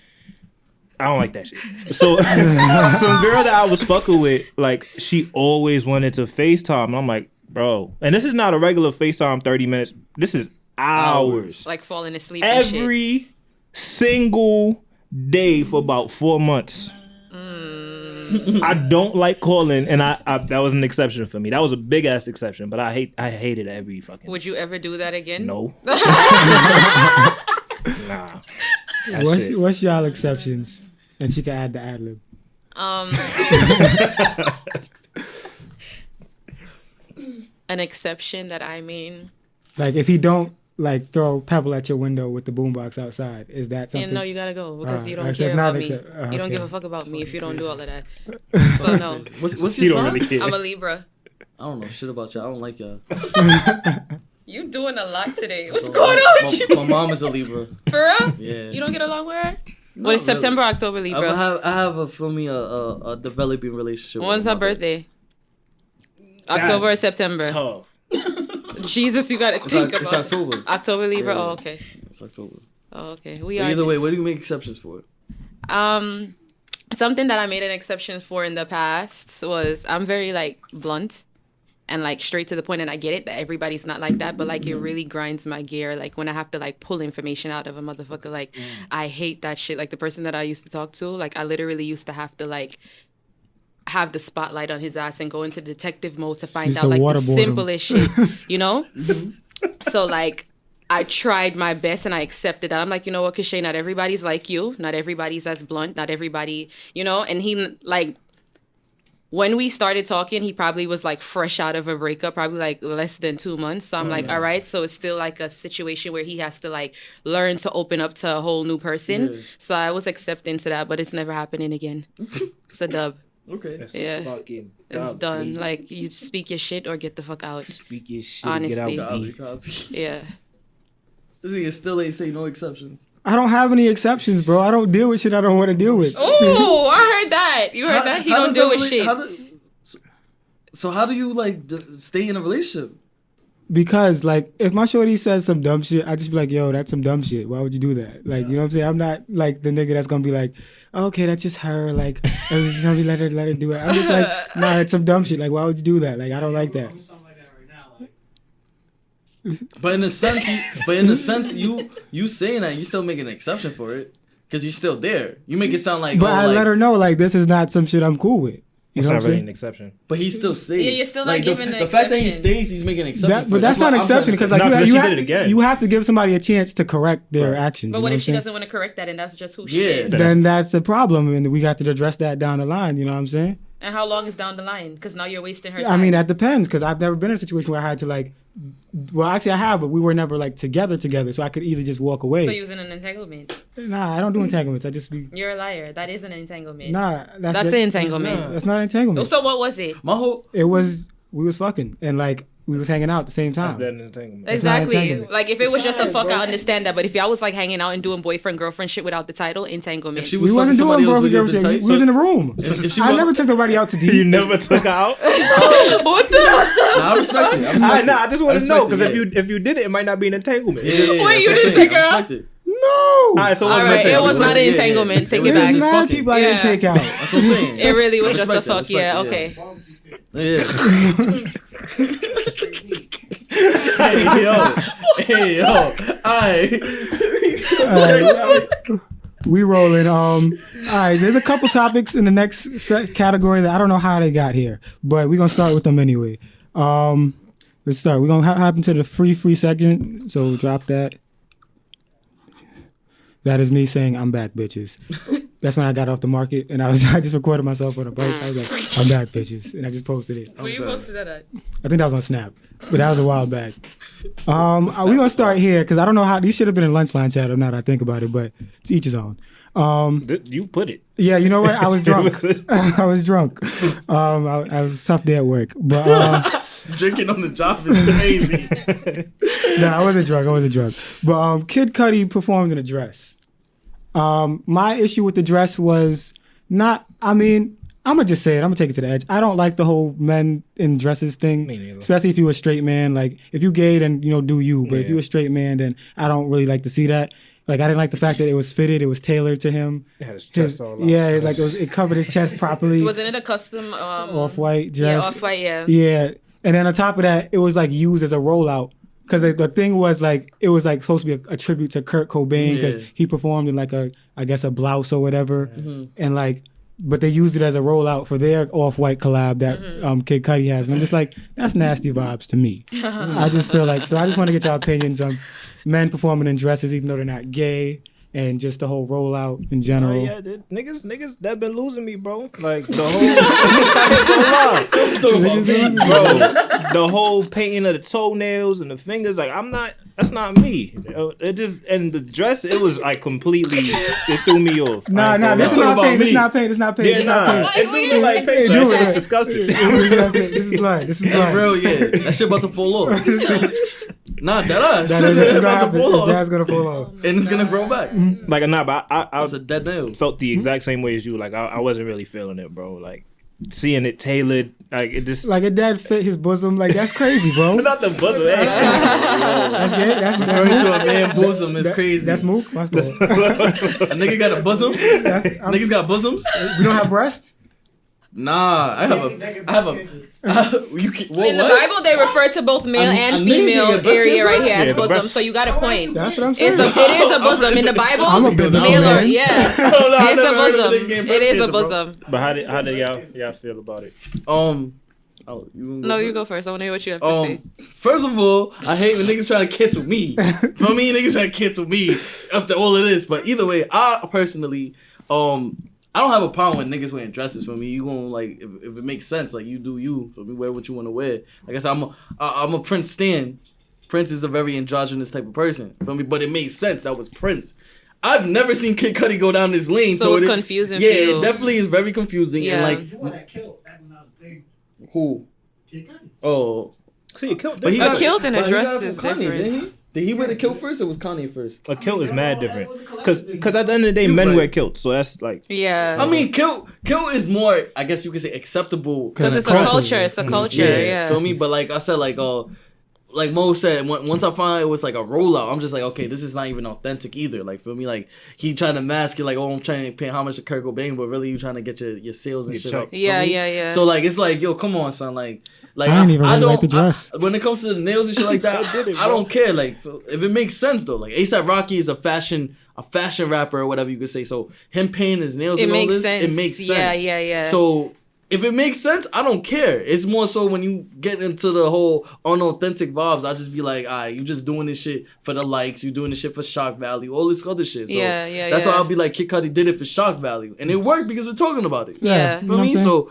I don't like that shit. So some girl that I was fucking with, like she always wanted to FaceTime. And I'm like, bro. And this is not a regular FaceTime 30 minutes. This is hours. Like falling asleep and shit. Every single day for about 4 months. I don't like calling, and I that was an exception for me. That was a big ass exception, but I hated every fucking. Would you ever do that again? No. Nah. What's y'all exceptions? And she can add the ad lib. An exception that I mean. Like if he don't like throw pebble at your window with the boombox outside, is that something? And no, you gotta go because you don't Right, so care it's not about me. okay. You don't give a fuck about me if you don't do all of that. So no. What's You your don't sign? really care. I'm a Libra. I don't know shit about y'all. I don't like y'all. You doing a lot today. What's going on with you? My mom is a Libra. For real? Yeah. You don't get along with her? Not What is really. September, October, Libra? I have a developing relationship. When's her birthday? October or September? Tough. Jesus, you gotta think about It's October. October, Libra? Yeah. Oh, okay. It's October. Oh, okay. We But are. either way, what do you make exceptions for? Something that I made an exception for in the past was I'm very like blunt and like straight to the point, and I get it that everybody's not like that, but like it really grinds my gear like when I have to like pull information out of a motherfucker. Like I hate that shit. Like the person that I used to talk to, like I literally used to have to like have the spotlight on his ass and go into detective mode to find out like the simplest shit, you know? So like I tried my best and I accepted that. I'm like, you know what, Kashay, not everybody's like you. Not everybody's as blunt. Not everybody, you know? And he like, when we started talking, he probably was like fresh out of a breakup, probably like less than 2 months. So I'm like, all right. So it's still like a situation where he has to like learn to open up to a whole new person. Yeah. So I was accepting to that, but it's never happening again. It's a dub. Okay. That's Yeah. fucking It's done. baby. like you speak your shit or get the fuck out. Speak your shit. Honestly. Get out, B. Copy. Yeah. This nigga still ain't say no exceptions. I don't have any exceptions, bro. I don't deal with shit I don't want to deal with. Oh, I heard that. You heard that? He don't deal with shit. So how do you like stay in a relationship? Because like if my shorty says some dumb shit, I just be like, yo, that's some dumb shit. Why would you do that? Like, you know what I'm saying? I'm not like the nigga that's gonna be like, oh, okay, that's just her. Like, you know, let her do it. I'm just like, nah, it's some dumb shit. Like, why would you do that? Like, I don't like that. But in a sense, you saying that, you still make an exception for it because you're still there. You make it sound like, but I let her know like this is not some shit I'm cool with. You It's know not what I'm really saying? an exception. But he still stays. Yeah, you're still not giving the an fact that he exception. stays, he's making an exception. But that's not an exception because like No, 'cause she did it again. you have to give somebody a chance to correct their Right. actions. But you what know if she I'm saying? doesn't want to correct that and that's just who she Yeah. is? Then that's a problem, and we got to address that down the line. You know what I'm saying? And how long is down the line? Because now you're wasting her time. I mean, that depends because I've never been in a situation where I had to like. Well, actually, I have, but we were never like together, so I could either just walk away. So you was in an entanglement. Nah, I don't do entanglements. I just be. You're a liar. That is an entanglement. Nah, That's an entanglement. That's not entanglement. So what was it? My whole It was we was fucking and like we was hanging out at the same That's time. that entanglement. not Exactly. entanglement. Like if it was just a It's fuck, bro. I understand that. But if y'all was like hanging out and doing boyfriend girlfriend shit without the title, entanglement. if she We was wasn't fucking doing somebody else, broken girl would shit. you We have been was in tight? the room. If she I was- never took nobody out to You deep. never took her out. What the? Nah, I respect it. I just want to know because yeah. if you did it, it might not be an entanglement. Yeah, Wait, you that's what I'm didn't saying. take her I out? respect it. No. All right, so All what's right, the it was entanglement? not an Yeah, entanglement. yeah. Take It it was There's back. just mad fucking. people I didn't Yeah. take out. That's what I'm saying. It really was I just a respect it, I fuck. respect Yeah. it, Okay. Yeah. Hey yo. Alright. Alright. We rolling. All right. There's a couple topics in the next category that I don't know how they got here, but we're gonna start with them anyway. Let's start. We're gonna hop into the free section. So drop that. That is me saying I'm back, bitches. That's when I got off the market, and I just recorded myself on a bike. I was like, I'm back, bitches, and I just posted it. Where you posted that at? I think that was on Snap, but that was a while back. We gonna start here because I don't know how these should have been in Lunchroom chat or not. I think about it, but it's each his own. You put it. Yeah, you know what? I was drunk. I was drunk. I was a tough day at work, but Drinking on the job is crazy. no, I wasn't drunk. But Kid Cudi performed in a dress. My issue with the dress was not. I mean, I'm gonna just say it. I'm gonna take it to the edge. I don't like the whole men in dresses thing, Me neither. especially if you a straight man. Like if you gay, then do you. But if Yeah. you a straight man, then I don't really like to see that. Like I didn't like the fact that it was fitted, it was tailored to him. It had his chest all out. Yeah, like it covered his chest properly. Wasn't it a custom Off-white dress. Yeah, off-white. Yeah. Yeah, and then on top of that, it was like used as a rollout because the thing was like it was like supposed to be a tribute to Kurt Cobain because Yeah. he performed in like a blouse or whatever, and like. But they used it as a rollout for their off-white collab that Kid Cudi has, and I'm just like, that's nasty vibes to me. I just feel like, so I just want to get your opinions on men performing in dresses even though they're not gay, and just the whole rollout in general. Yeah, niggas that been losing me, bro. Like the whole, the whole painting of the toenails and the fingers. Like that's not me. It just and the dress, it was like completely. It threw me off. Nah, Like, this is talking not about paint. This is me. not paint. This is not paint. Yeah, This is not nah. paint. It do like paint. do It's it. disgusting. This is blood. This is That's blood. real, yeah. That shit about to fall off. Nah, that us. This is It's gonna about to happen. fall His off. dad's gonna fall off. And it's gonna grow back. Like nah, but I That's a dead nail. felt the exact same way as you. Like I wasn't really feeling it, bro. Like seeing it tailored, like it just Like a dad fit his bosom. Like that's crazy, bro. not the bosom. That's gay. That's Referring to a man bosom is crazy. That's mook. My fault. A nigga got a bosom? Niggas got bosoms? We don't have breasts. Nah, I have a. You can, In the Bible, they refer to both male and a nigga female get breast area right cancer? here as Yeah, the bosom. breast- So you got a point. That's what I'm saying. It is a bosom in the Bible. I'm a biblical male or man. yeah, no, I it's a never heard of a bosom. nigga getting It breast is a cancer, bro. bosom. But how did y'all feel about it? Oh, No, you go first. I want to hear what you have to say. First of all, I hate when niggas try to cancel me. For me, niggas try to cancel me after all of this. But either way, I personally, I don't have a problem with niggas wearing dresses. For me, you gonna like if it makes sense, like you do you. For me, wear what you want to wear. Like I said, I'm a Prince stan. Prince is a very androgynous type of person. For me, but it made sense. That was Prince. I've never seen Kid Cudi go down this lane. So it's confusing Yeah, for you. it definitely is very confusing. Yeah. And like You want that kilt back when I was big. who? Kid Cudi. Oh. See, a kilt, But he A got- kilt and a but he got dress it is from Kanye, different. didn't he? Did he wear the kilt first or was Kanye first? a kilt is mad different. It was a collection. Because at the end of the day, You men right. wear kilts, so that's like Yeah. I mean, kilt is more, I guess you could say, acceptable. Because it's a culture. culture. It's a culture. Yeah. Feel me? But like I said, like Mo said, once I find it was like a rollout, I'm just like, okay, this is not even authentic either. Like, feel me? Like, he trying to mask it, like, oh, I'm trying to pay homage to Kurt Cobain, but really you trying to get your sales and Get shit checked. up. feel Yeah, me? yeah, yeah. So, like, it's like, yo, come on, son. Like I ain't even really like the don't- dress. when it comes to the nails and shit like that, I don't care. Like, if it makes sense, though. Like, A$AP Rocky is a fashion rapper or whatever you could say. So, him painting his nails It and all makes this, sense. it makes sense. Yeah. So, if it makes sense, I don't care. It's more so when you get into the whole unauthentic vibes, I just be like, all right, you just doing this shit for the likes, you doing this shit for shock value, all this other shit. So that's why I'll be like, Kid Cudi did it for shock value, and it worked because we're talking about it. Yeah. Feel me? So,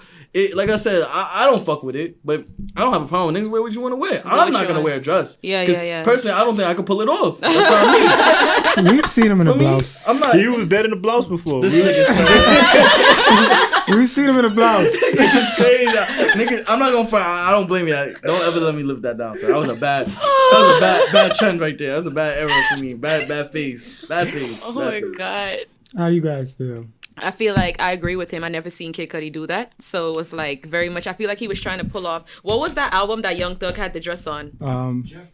like I said, I don't fuck with it, but I don't have a problem with niggas wear what you want to wear. I'm not gonna wear a dress. Yeah. Personally, I don't think I could pull it off. That's what I mean. We've seen him in a blouse. I'm not. He was dead in the blouse before. This nigga's We've seen him in a blouse. This is crazy. Nigga, I'm not gonna front. I don't blame you. Don't ever let me live that down. So that was a bad trend right there. That was a bad era for me. Bad phase. Oh my god. How you guys feel? I feel like I agree with him. I never seen Kid Cudi do that. So it was like very much, I feel like he was trying to pull off, what was that album that Young Thug had the dress on?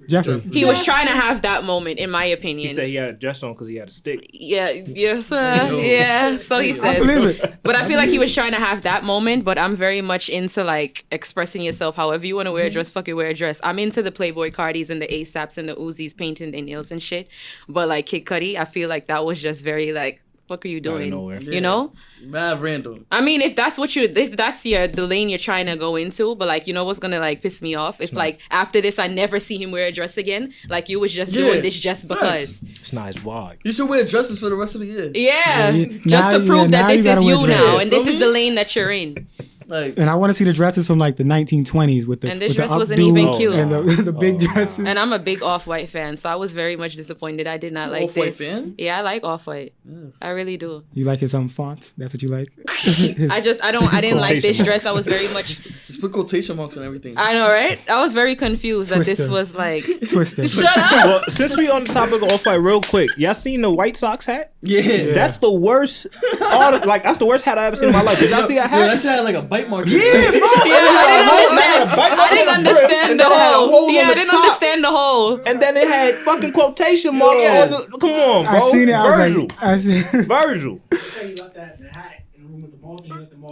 Jeffrey. He was trying to have that moment, in my opinion. He said he had a dress on because he had a stick. Yeah, yes, yeah. So he says. I believe it. But I feel like he was trying to have that moment, but I'm very much into like expressing yourself however you want to wear a dress, fucking wear a dress. I'm into the Playboy Cardis and the ASAPs and the Uzis painting their nails and shit. But like Kid Cudi, I feel like that was just very like, what are you doing? You know? Mad random. I mean, if that's the lane you're trying to go into, but like, you know what's gonna like piss me off? If like after this I never see him wear a dress again, like you was just doing this just because. It's not his vibe. You should wear dresses for the rest of the year. Yeah. Yeah, Just to prove that this is you now and this Yeah. is the lane that you're in. Like, And I want to see the dresses from like the 1920s with the And this with the dress wasn't updo even cute. and the big dresses. And I'm a big Off-White fan, so I was very much disappointed. I did not like Off-White this. fan? Yeah, I like Off-White. I really do. You like his font? That's what you like? I didn't like this dress. I was very much, just put quotation marks on everything. I know, right? I was very confused that this Twister. was like, Twister. shut up. Well, since we on the topic of Off-White real quick, y'all seen the White Sox hat? Yeah. That's the worst. That's the worst hat I ever seen in my life. Did y'all see that Yo, hat? that shit had like a bite mark. Yeah, bro. I didn't understand the hole. Yeah, I didn't understand the hole. And then it had fucking quotation marks on the. Come on, bro. I seen it. I was Virgil. like, I see. Virgil. Say you left the hat in the room with the moth and you let the moth.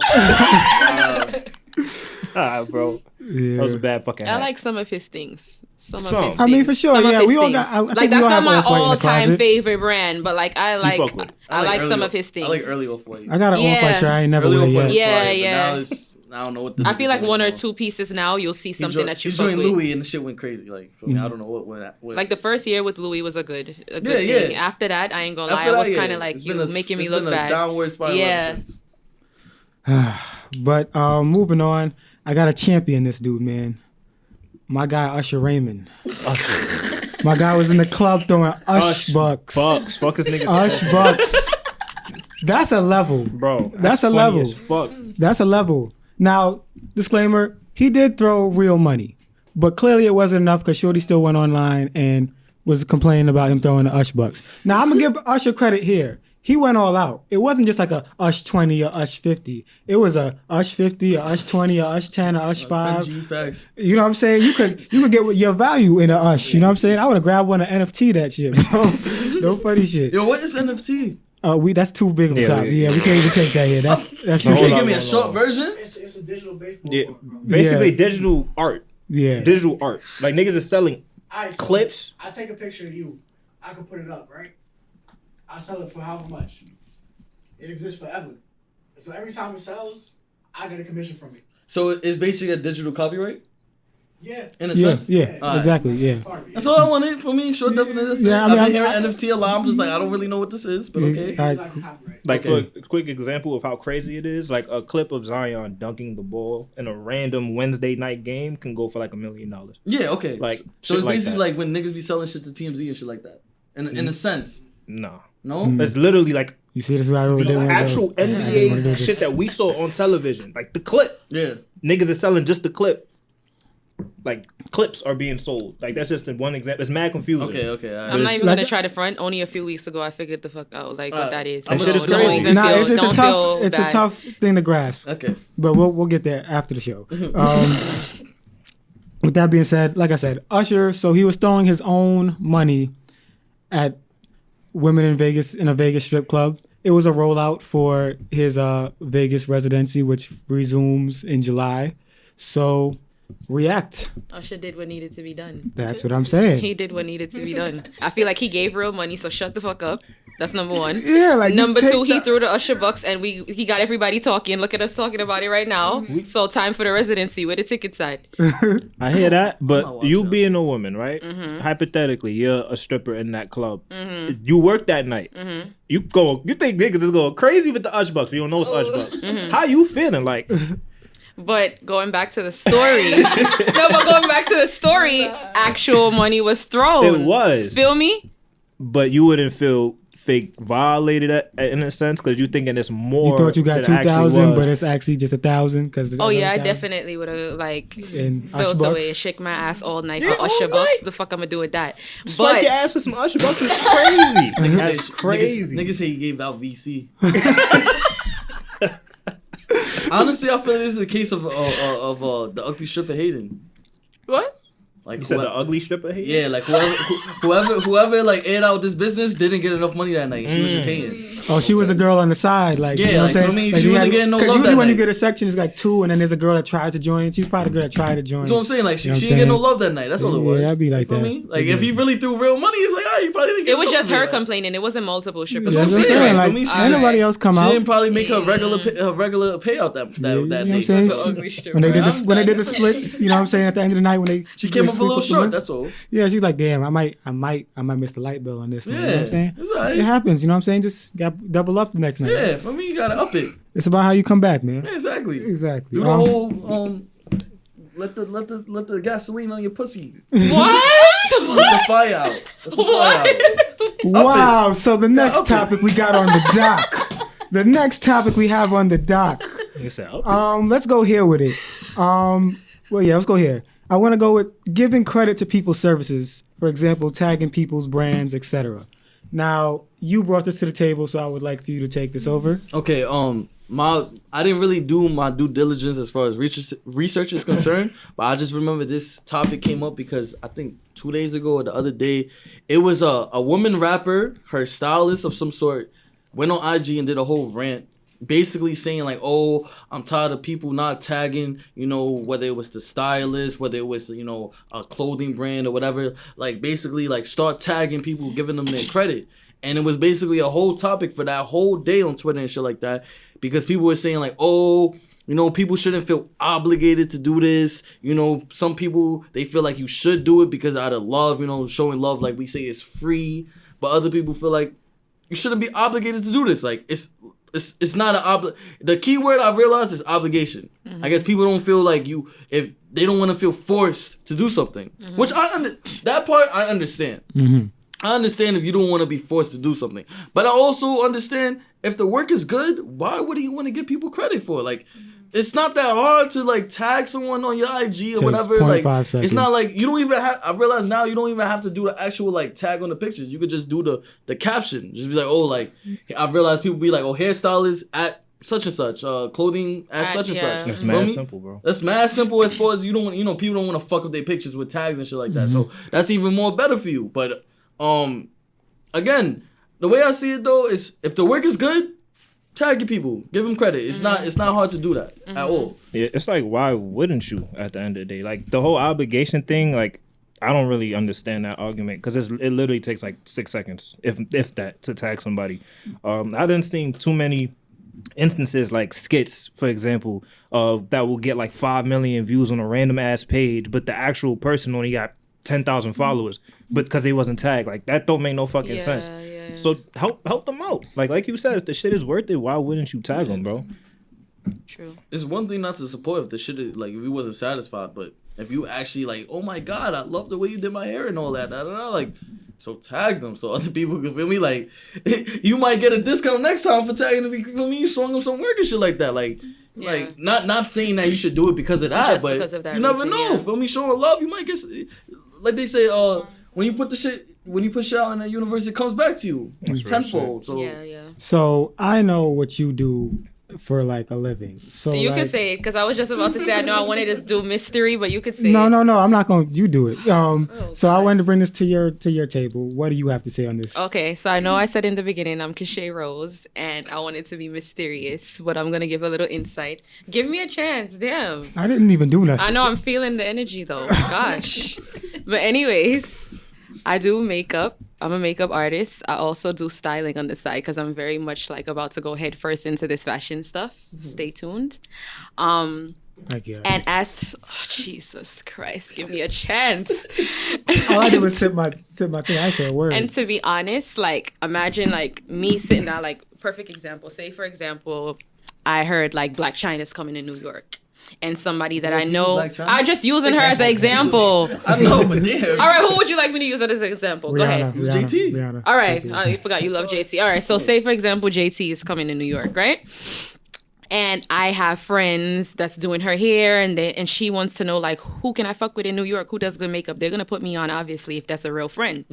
Bro. Yeah. That was a bad fucking hat. I like some of his things. Some of Some. his I mean, things. for sure, Some of yeah, his we all things. got- I think like we that's all not have my Off-White in the all-time closet. favorite brand, but like I like fuck with it. I like some early- of his things. I like early Off-White. I got an Yeah. Off-White shirt. I ain't never Early wear Off-White yet. was Yeah, fire, but yeah. now it's, I don't know what the I feel like difference one or anymore. two pieces now you'll see He something that you he fuck joined with. Louis and the shit went crazy. Like, for me, I don't know what. Like the first year with Louis was a good Yeah, thing. yeah. After that, I ain't gonna lie, After I was that, kind yeah. of like It's you been a- making me it's look been a bad. downward spiral ever Yeah. since. But moving on, I got to champion this dude, man. My guy Usher Raymond. My guy was in the club throwing Ush Bucks. Bucks. Fuck his niggas. Ush Bucks. That's a level. Bro. That's a funny level. as fuck. That's a level. Now, disclaimer, he did throw real money. But clearly it wasn't enough because Shorty still went online and was complaining about him throwing the Ush Bucks. Now, I'm going to give Usher credit here. He went all out. It wasn't just like a Ush 20 or Ush 50. It was a Ush 50, a Ush 20, a Ush 10, a Ush 5. NG facts. You know what I'm saying? You could get your value in a Ush. You know what I'm saying? I would have grabbed one of NFT that shit. No funny shit. Yo, what is NFT? That's too big of a Yeah, topic. yeah. Yeah, we can't even take that here. That's too Can Hold you big. on, give me a hold short on. version? It's a digital baseball. Yeah. card, bro. Basically, Yeah. digital art. Yeah. Digital art. Like niggas is selling Alright, so clips. I take a picture of you. I can put it up, right? I sell it for however much. It exists forever. So every time it sells, I get a commission from it. So it's basically a digital copyright? Yeah. In a Yeah, sense? yeah, Alright. exactly, yeah. Part of it. That's all I wanted for me. Short definition. Yeah, I I've mean, been hearing I- NFT a lot. I'm just like, I don't really know what this is, but okay. I- It's like a copyright. Like Okay. for a quick example of how crazy it is, like a clip of Zion dunking the ball in a random Wednesday night game can go for like $1 million. Yeah, okay. Like, so shit it's like basically that. like when niggas be selling shit to TMZ and shit like that. In a sense. Nah. No? It's literally like You see this right over there? the actual I didn't wanna do NBA this. shit that we saw on television. Like the clip. Yeah. Niggas is selling just the clip. Like clips are being sold. Like that's just the one example. It's mad confusing. Okay, all I'm right. not even like- gonna try to front. Only a few weeks ago, I figured the fuck out like what that is. That shit is So don't crazy. even Nah, feel. it's Don't feel it's bad. a tough thing to grasp. Okay. But we'll get there after the show. With that being said, like I said, Usher, so he was throwing his own money at women in Vegas, in a Vegas strip club. It was a rollout for his Vegas residency, which resumes in July. So react. Usher did what needed to be done. That's what I'm saying. He did what needed to be done. I feel like he gave real money, so shut the fuck up. That's number one. Yeah, like number just two, take he threw the Usher Bucks, and he got everybody talking. Look at us talking about it right now. So time for the residency. Where the tickets at? I hear that, I'm but not watching you that. being a woman, right? Hypothetically, you're a stripper in that club. You work that night. You think niggas is going crazy with the Ush Bucks? We don't know it's Ush Bucks. How you feeling? Like, But going back to the story, actual money was thrown. it was, Feel me? but you wouldn't feel fake violated in a sense because you thinking it's more. You thought you got than it actually 2,000, was. but it's actually just 1,000 because. Oh yeah, I definitely would have like And Ush felt away Bucks? and shake my ass all night Yeah, for Usher all Bucks. night. The fuck I'm gonna do with that? Swipe But your ass for some Usher Bucks is crazy. That's Niggas, crazy. niggas say he gave out VC. Honestly, I feel this is a case of the ugly stripper hating. what? Like You said the ugly stripper hate? yeah, like whoever like aired out this business didn't get enough money that night. She was just hating. Oh, she was the girl on the side, like Yeah, you know like, what I'm for saying. me, she you wasn't getting no 'cause love usually that when you night. get a section, it's like 2, and then there's a girl that tries to join. She's probably the girl that tried to join. That's what I'm saying. Like she You know what didn't I'm get no saying? love that night. That's all it was. Yeah, I'd be like You feel that. me? Like if he really threw real money, it's like, you probably didn't get It was enough just of her it. complaining. It wasn't multiple strippers. Yeah, That's that's what what I'm I'm saying. saying. Like, For me, she ain't just- nobody else come She out. didn't probably make her regular payout that You know that what I'm day. saying? That's all. ugly stripper. When they did I'm when they done. did the splits, you know what I'm saying. At the end of the night, when they She came up a little sweep short. the- That's all. Yeah, she's like, damn, I might miss the light bill on this one. You know what Yeah, I'm saying? it's all right. It happens. You know what I'm saying? Just got double up the next night. Yeah, for me, you gotta up it. It's about how you come back, man. Yeah, exactly. Exactly. Do the whole let the gasoline on your pussy. What? Let the fire out. Let the fire out. Wow. So the next up it. topic we got on the dock. The next topic we have on the dock. You said, oh, Let's go here with it. Well, yeah, let's go here. I want to go with giving credit to people's services. For example, tagging people's brands, etc. Now, you brought this to the table, so I would like for you to take this over. Okay, I didn't really do my due diligence as far as research is concerned, but I just remember this topic came up because I think 2 days ago or the other day, it was a woman rapper, her stylist of some sort, went on IG and did a whole rant, basically saying like, oh, I'm tired of people not tagging, you know, whether it was the stylist, whether it was, you know, a clothing brand or whatever, like basically like start tagging people, giving them their credit. And it was basically a whole topic for that whole day on Twitter and shit like that, because people were saying like, oh, you know, people shouldn't feel obligated to do this. You know, some people, they feel like you should do it because out of love, you know, showing love, like we say, is free. But other people feel like you shouldn't be obligated to do this. Like it's not an the key word I realized is obligation. I guess people don't feel like if they don't want to feel forced to do something, which that part I understand. I understand if you don't want to be forced to do something, but I also understand if the work is good, why would you want to give people credit for it? Like, it's not that hard to like tag someone on your IG or whatever. Like, 0.5 seconds. it's not like you don't even have. I realize now you don't even have to do the actual like tag on the pictures. You could just do the caption. Just be like, oh, like I realize people be like, oh, hairstylist at such and such, clothing at such and yeah. such. that's Feel mad me? simple, bro. That's mad simple as far as you don't want, you know, people don't want to fuck up their pictures with tags and shit like that. So that's even more better for you. But again, the way I see it though is if the work is good, tag your people, give them credit. It's not hard to do that at all. Yeah, it's like, why wouldn't you at the end of the day? Like, the whole obligation thing, like, I don't really understand that argument because it literally takes like 6 seconds, if that, to tag somebody. I didn't see too many instances like skits, for example, that will get like 5 million views on a random ass page, but the actual person only got 10,000 followers, but because they wasn't tagged. Like, that don't make no fucking sense. Yeah. So help them out. Like you said, if the shit is worth it, why wouldn't you tag them, bro? True. It's one thing not to support if the shit is, like, if you wasn't satisfied, but if you actually like, oh my god, I love the way you did my hair and all that, like, so tag them so other people can feel me. Like, you might get a discount next time for tagging them. You feel me? You showing them some work and shit like that. Like, Yeah. like not saying that you should do it because of that, Just but because of that you never reason, know. yeah. Feel me? Showing love, you might get, like they say, when you put shit out in the universe, it comes back to you tenfold. So Yeah. So I know what you do for like a living. So You like, can say it because I was just about to say I know I wanted to do mystery, but you could say No, it. I'm not going to. You do it. So I wanted to bring this to your table. What do you have to say on this? Okay, so I know I said in the beginning I'm Kashay Rose, and I wanted to be mysterious, but I'm gonna give a little insight. Give me a chance, damn. I didn't even do nothing. I know I'm feeling the energy though. Gosh. But anyways, I do makeup. I'm a makeup artist. I also do styling on the side because I'm very much like about to go head first into this fashion stuff. Stay tuned. And as Jesus Christ, give me a chance. All I did was sip my thing. I said a word. And to be honest, like imagine like me sitting down, like perfect example. Say for example, I heard like Black China's coming to New York. And somebody that I know, I'm just using her as an example. I know, but damn. All right, who would you like me to use as an example? Rihanna, Go ahead. JT. Rihanna. All right, JT. you forgot you love JT. All right, so say for example, JT is coming to New York, right? And I have friends that's doing her hair, and she wants to know like who can I fuck with in New York? Who does good makeup? They're gonna put me on, obviously, if that's a real friend.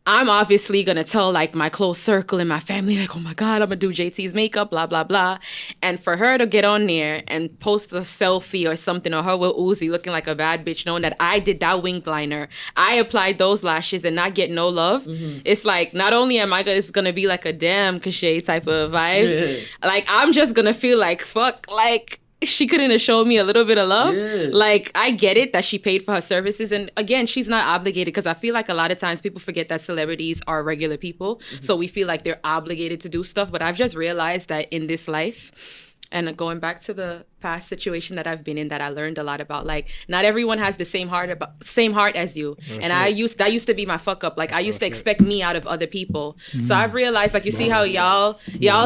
I'm obviously gonna tell like my close circle and my family, like, oh my God, I'm gonna do JT's makeup, blah, blah, blah. And for her to get on there and post a selfie or something, or her with Uzi looking like a bad bitch, knowing that I did that wink liner, I applied those lashes and not get no love. It's like, not only am I it's gonna be like a damn Kashay type of vibe, like I'm just gonna feel like, fuck, like, she couldn't have showed me a little bit of love. Like, I get it that she paid for her services. And again, she's not obligated, because I feel like a lot of times people forget that celebrities are regular people. So we feel like they're obligated to do stuff. But I've just realized that in this life, and going back to the past situation that I've been in, that I learned a lot about, like, not everyone has the same heart as you. And that used to be my fuck up. Like, I used to expect me out of other people. So I've realized, like, you see how y'all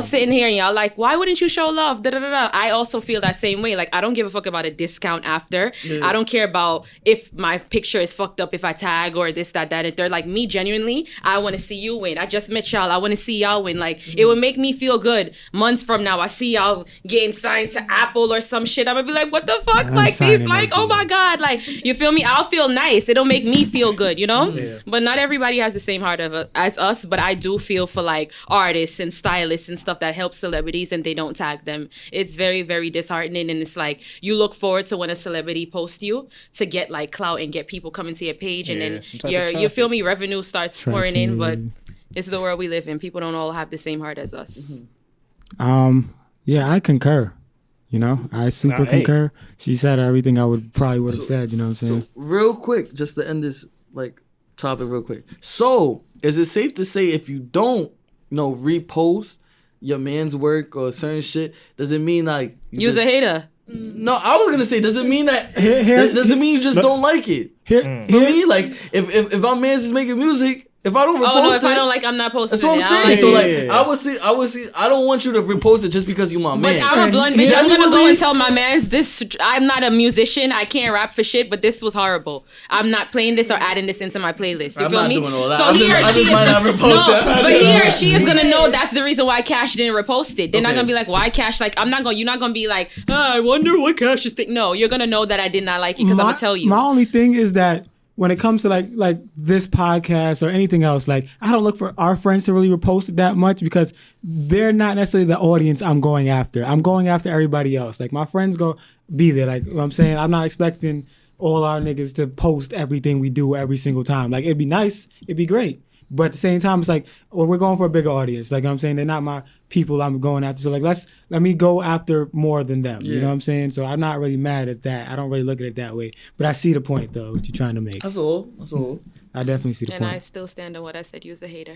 sitting here and y'all like, why wouldn't you show love? Da, da, da, da. I also feel that same way. Like, I don't give a fuck about a discount after. I don't care about if my picture is fucked up, if I tag or this, that, and third. Like, me genuinely, I want to see you win. I just met y'all. I want to see y'all win. Like, it would make me feel good months from now. I see y'all getting signed to Apple or some shit. I'm gonna be like, what the fuck? Like, these, like, oh my God. Like, you feel me? I'll feel nice. It'll make me feel good, you know? But not everybody has the same heart as us. But I do feel for like artists and stylists and stuff that help celebrities and they don't tag them. It's very, very disheartening. And it's like, you look forward to when a celebrity posts you to get like clout and get people coming to your page. And then you feel me? Revenue starts pouring in. But it's the world we live in. People don't all have the same heart as us. Yeah, I concur. You know, I super concur. She said everything I probably would have said, you know what I'm saying? So, real quick, just to end this, like, topic real quick. So, is it safe to say if you don't, repost your man's work or certain shit, does it mean, like... You's a hater. No, I was going to say, does it mean that... does it mean you just don't like it? For me, like, if our man's is making music... If I don't repost if I don't like, I'm not posting. That's what I'm saying. So like, I would say, I don't want you to repost it just because you my man. But I'm a blunt bitch. I'm gonna go and tell my mans this. I'm not a musician. I can't rap for shit. But this was horrible. I'm not playing this or adding this into my playlist. You feel me? Doing all that. So he or she is gonna know that's the reason why Cash didn't repost it. They're not gonna be like, why Cash? Like, you're not gonna be like, I wonder what Cash is thinking. No, you're gonna know that I did not like it because I'm gonna tell you. My only thing is that, when it comes to like this podcast or anything else, like, I don't look for our friends to really repost it that much because they're not necessarily the audience I'm going after. I'm going after everybody else. Like, my friends go be there. Like, what I'm saying, I'm not expecting all our niggas to post everything we do every single time. Like, it'd be nice, it'd be great. But at the same time, it's like, well, we're going for a bigger audience. Like, I'm saying, they're not my people I'm going after. So like, let me go after more than them. You know what I'm saying? So I'm not really mad at that. I don't really look at it that way. But I see the point though, what you're trying to make. That's all. I definitely see the point. And I still stand on what I said. You're a hater.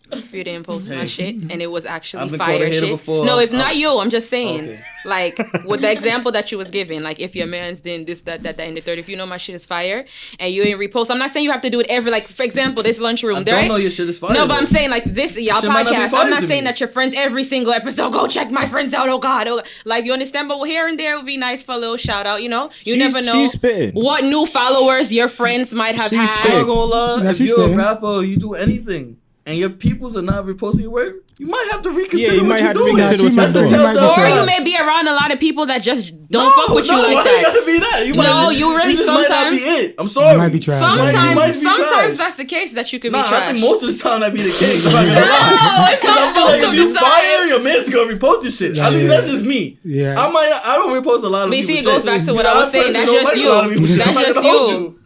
If you didn't post my shit and it was actually fire shit. Before. No, if not you, I'm just saying. Okay. Like, with the example that you was giving, like, if your man's did this, that, and the third, if you know my shit is fire and you ain't repost, I'm not saying you have to do it every, like, for example, this Lunchroom, I don't know your shit is fire. No, but I'm saying, like, this, y'all podcast, I'm not saying that your friends every single episode, go check my friends out, oh God. Like, you understand? But here and there would be nice for a little shout out, you know? You never know what new followers your friends might have had. I'm not gonna lie, if you're a rapper or you do anything, and your peoples are not reposting your work, you might have to reconsider what you're doing. Or you may be around a lot of people that just don't fuck with you like that. You gotta be that. You just might not be it. I'm sorry. You might be trash. Sometimes that's the case that you could be trash. I think most of the time that be the case. No, it's not most of the time. If you fire, your man's gonna repost this shit. I mean, that's just me. Yeah. I don't repost a lot of people's shit. But see, it goes back to what I was saying. That's just you. That's just you.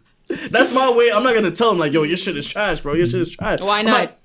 That's my way. I'm not gonna tell him like, yo, your shit is trash, bro. Your shit is trash. Why not?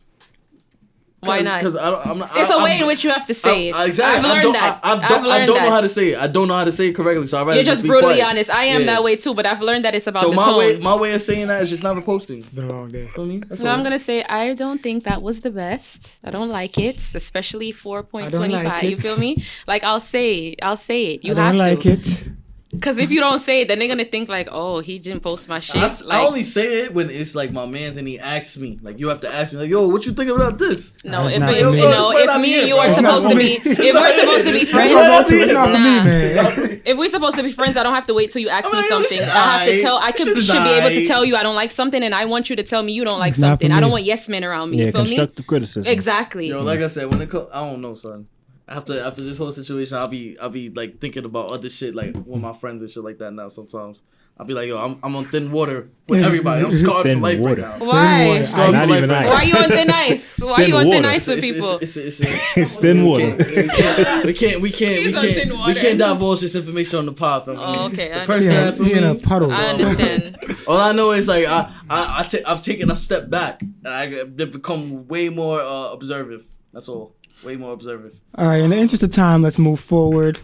Why not? Because I'm not. It's a way in which you have to say it. Exactly. I've learned that. I don't know how to say it. I don't know how to say it correctly. So I'd rather You're just be brutally quiet. honest. I am that way too, but I've learned that it's about So the tone. my way of saying that is just never posting. It's been a long day. You know what I mean? That's So all. I'm gonna say I don't think that was the best. I don't like it, especially 4.25. like You it. feel me? Like I'll say it. You I have don't like to. it. Because if you don't say it, then they're gonna think like, oh, he didn't post my shit. I only say it when it's like my man's and he asks me. Like you have to ask me, like, yo, what you think about this? No, That's if not if, for me. if me and you are It's not supposed for to me. be, if we're supposed to be friends, It's not for me, Nah. man. if we're supposed to be friends, I don't have to wait till you ask I'm me like, something. shit, I have to aight. tell. I Shit is should be able to aight. tell you I don't like something, and I want you to tell me you don't like It's not for something. I don't me. want yes men around me. Yeah, You feel me? constructive criticism. Exactly. Yo, like I said, when it comes, I don't know, son. After this whole situation, I'll be like thinking about other shit, like with my friends and shit like that. Now sometimes I'll be like, yo, I'm on thin water with everybody. I'm scarred for Thin life water. right now. Why? Scarred Not for life even right ice. now. Why are you on thin ice? Why are Thin you on thin water. ice with people? It's thin water. We He's on thin can't water. divulge this information on the pod. Fam. Oh, okay. I The person understand. that for He in a me, puddle. I understand. all I know is like I've taken a step back and I've become way more observant. That's all. Way more observant. All right, in the interest of time, let's move forward.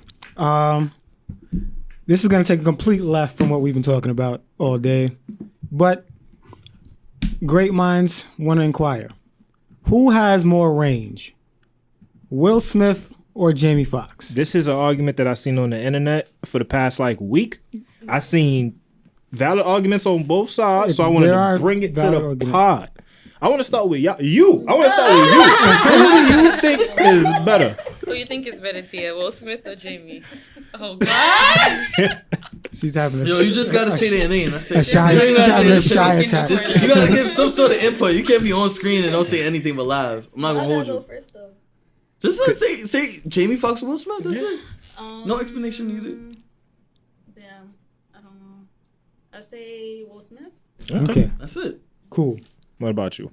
This is going to take a complete left from what we've been talking about all day. But great minds want to inquire. Who has more range? Will Smith or Jamie Foxx? This is an argument that I've seen on the internet for the past week. I seen valid arguments on both sides, so I wanted There to are bring it to valid the arguments. pod. I want to start with y'all. I want to start with you. Who do you think is better? Who you think is better, Tia? Will Smith or Jamie? Oh God! She's having a Yo, you just gotta say their name. That's it. a shy, You she's gotta having a say shy their attack. opinion. You gotta give some sort of input. You can't be on screen and don't say anything but live. I'm not gonna hold you. First though. Just say Jamie Foxx and Will Smith. That's it. No explanation needed. Damn, I don't know. I say Will Smith. Okay, That's it. cool. What about you?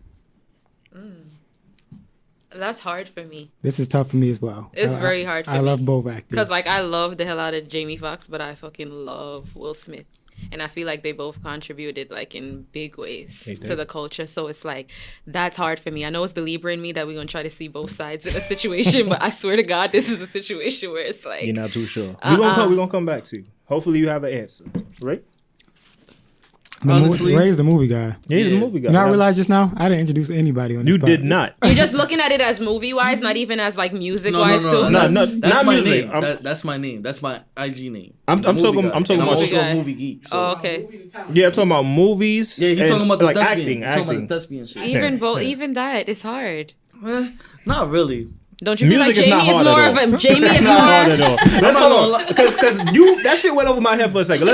That's hard for me. This is tough for me as well. It's very hard for I me. love both actors. Because I love the hell out of Jamie Foxx, but I fucking love Will Smith. And I feel like they both contributed in big ways to the culture. So it's that's hard for me. I know it's the Libra in me that we're gonna try to see both sides in a situation, but I swear to God, this is a situation where it's You're not too sure. We're gonna come back to you. Hopefully you have an answer, right? Honestly, Ray's the movie guy. Yeah, he's a movie guy. You know, I realized just now I didn't introduce anybody on this You pod. did not. You're just looking at it as movie wise, not even as music no, wise too. No, That's not my music. name. That's my name. That's my IG name. I'm talking And about I'm also Movie guy. a movie geek. So. Oh, okay. Movies and talent. Yeah, I'm talking about movies. Yeah, he's and, talking about the acting. thespian. He's talking about the thespian shit. Even that is hard. Not really. Don't you feel Music like is not Jamie is hard more at of all. a Jamie is Not hard more? at all. Let's hold on, because that shit went over my head for a second.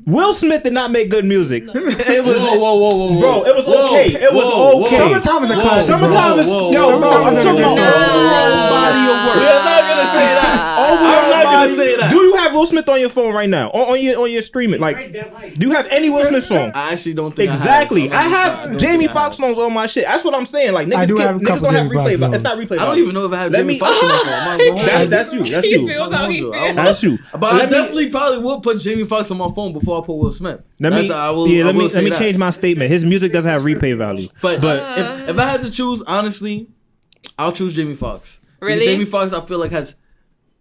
Will Smith did not make good music. It was Whoa. bro. It was okay. It was okay. Summertime is a classic. Summertime is Whoa, yo, bro. I'm Summertime is talking a about good overall body of work. We're not gonna say that. Overall I'm not gonna body- say that. Do you have Will Smith on your phone right now? On your streaming? Right, damn right. Do you have any Will Smith song? I actually don't think Exactly. I I have Jamie Foxx songs on my shit. That's what I'm saying. Like niggas, I do have a niggas couple don't have Jamie Foxx replay. It's songs. not replay. I don't even know if I have Let Jamie me- Foxx on my phone. I'm not gonna hold you. That's you. That's He you. feels how he I don't feels. know. That's you. But I definitely probably would put Jamie Foxx on my phone before I put Will Smith. Let me let me change my statement. His music doesn't have replay value. But if I had to choose, honestly, I'll choose Jamie Foxx. Because Really? Jamie Foxx, I feel like has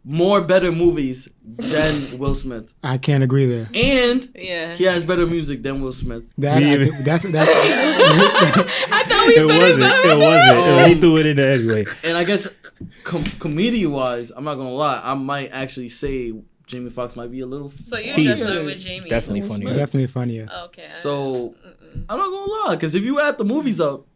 more better movies than Will Smith, I can't agree there. and Yeah. he has better music than Will Smith. That's I thought we It said wasn't. It wasn't. He threw it in there anyway. And I guess comedian wise, I'm not gonna lie, I might actually say Jamie Foxx might be a little. So you He's just went with Jamie. Definitely funny. definitely funnier. Okay. So I'm not gonna lie, because if you add the movies up,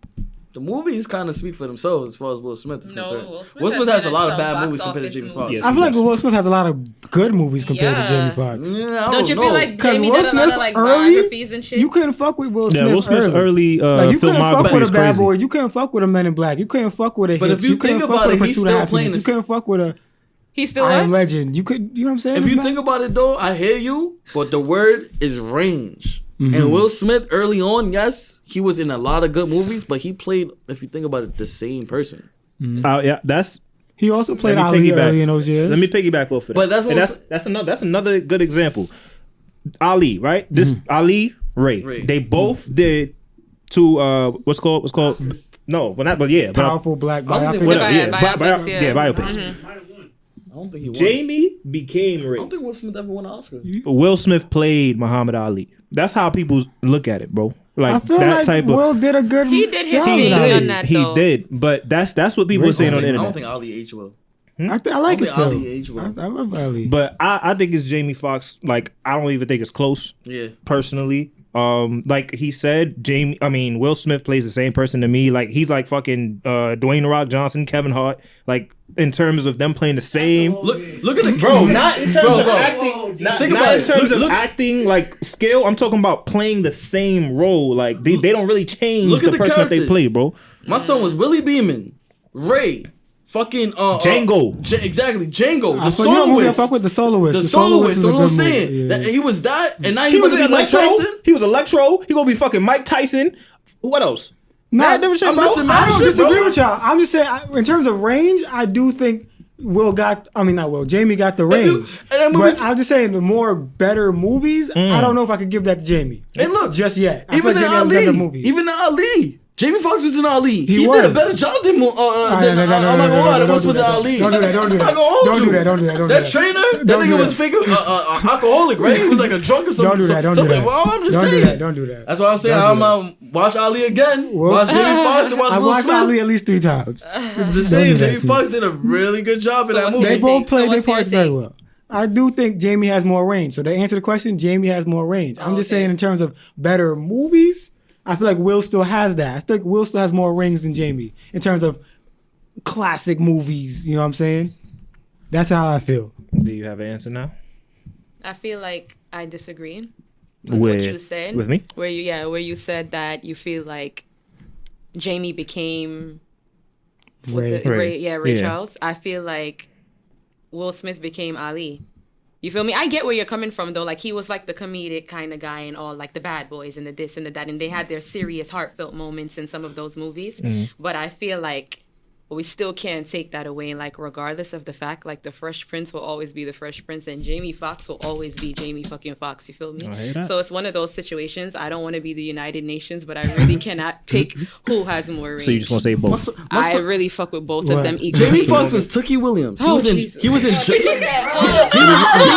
the movies kind of speak for themselves as far as Will Smith is No, concerned. Will Smith Will Smith has has a been lot in of bad some movies box compared to office Jamie Foxx. movies. Yes. I feel like Will Smith has a lot of good movies compared to Yeah. Jamie Foxx. Yeah, I Don't you know. feel like Because Jamie Will did a lot Smith of like early, biographies and shit? you couldn't fuck with Will Yeah, Smith Will Smith's early like you couldn't fuck filmography with is a Bad crazy. Boy. You couldn't fuck with a Men in Black. You couldn't fuck with a But Hits. if you couldn't think fuck about with a it, he's Pursuit still of playing Happiness. You this- couldn't fuck with a He's still I Am what? Legend. You could. You know what I'm saying? If It's you not- think about it though, I hear you, but the word is range. Mm-hmm. And Will Smith early on, yes, he was in a lot of good movies, but he played, if you think about it, the same person. Yeah, that's. he also played Let me Ali piggyback. early in those years. Let me piggyback off of that. But that's what And that's another good example. Ali, right? This Ali, Ray. Ray. They both did what's called no, but not, but yeah, Powerful black biopic. Biopics, yeah. Biopics. I don't think he won. Jamie became I Ray. don't think Will Smith ever won an Oscar. Will Smith played Muhammad Ali. That's how people look at it, bro. Like I feel that like type Will of. did a good He did his job. thing on that, He though. did, but that's what people were saying on the I don't internet. think Ali aged well. I like it still. Ali aged well. I love Ali. But I think it's Jamie Foxx. Like I don't even think it's close. Yeah. Personally, like he said, Will Smith plays the same person to me. Like he's like fucking Dwayne The Rock Johnson, Kevin Hart. Like in terms of them playing the same. Look at the Bro, not in terms of acting. Think Not about in it. terms of Look- acting, like skill. I'm talking about playing the same role. Like they don't really change Look at the the person that they characters. play, bro. My son was Willie Beeman, Ray, fucking Django. Exactly, Django. I The fuck, you know what movie I soloist. fuck with? The Soloist. The soloist. is You a know what I'm good saying? movie. That, he was that, and now He he was was in Mike Electro. Tyson. He was Electro. He gonna be fucking Mike Tyson. What else? No, Mad different shit, I'm bro. missing I mad don't shit, disagree bro. with y'all. I'm just saying, in terms of range, I do think Jamie got the range. and that movie- But I'm just saying, the more better movies, I don't know if I could give that to Jamie. And look, just yet. I even feel in like Jamie has Ali, better movies. even in Ali, Jamie Foxx was in Ali. He He did was. a better job than No, I'm not gonna lie, that was with Ali. Don't do that. Don't do I'm that. not gonna hold Don't you. do that. Don't do that. Don't do That that. trainer, that Don't do nigga was that. fake alcoholic, right? He was like a drunk or something. Don't do that. Don't do that. Well, I'm just Don't do saying. that. Don't do that. That's why I'm saying Don't do I'm watch Ali again. Will Watch Smith- Jamie Foxx and watch I Will watched Smith. Ali at least 3 times. I'm just saying, do that Jamie to Foxx did a really good job in So that what's movie. They your both take? played So their what's your parts very take? well. I do think Jamie has more range. So to answer the question, Jamie has more range. I'm just Okay. saying in terms of better movies, I feel like Will still has that. I think Will still has more rings than Jamie in terms of classic movies. You know what I'm saying? That's how I feel. Do you have an answer now? I feel like I disagree with what you said. With me? Where you said that you feel like Jamie became Ray. Ray Yeah. Charles. I feel like Will Smith became Ali. You feel me? I get where you're coming from though. Like he was like the comedic kind of guy and all, like the Bad Boys and the this and the that, and they had their serious, heartfelt moments in some of those movies. But I feel like we still can't take that away. And like regardless of the fact, like the Fresh Prince will always be the Fresh Prince, and Jamie Foxx will always be Jamie fucking Foxx. You feel me? I hear that. So it's one of those situations. I don't want to be the United Nations, but I really cannot pick who has more range. So you just want to say both? I really fuck with both What? of them equally. Jamie Foxx was Tookie Williams. He Oh, was in. Jesus. He was in. Oh, He look at that.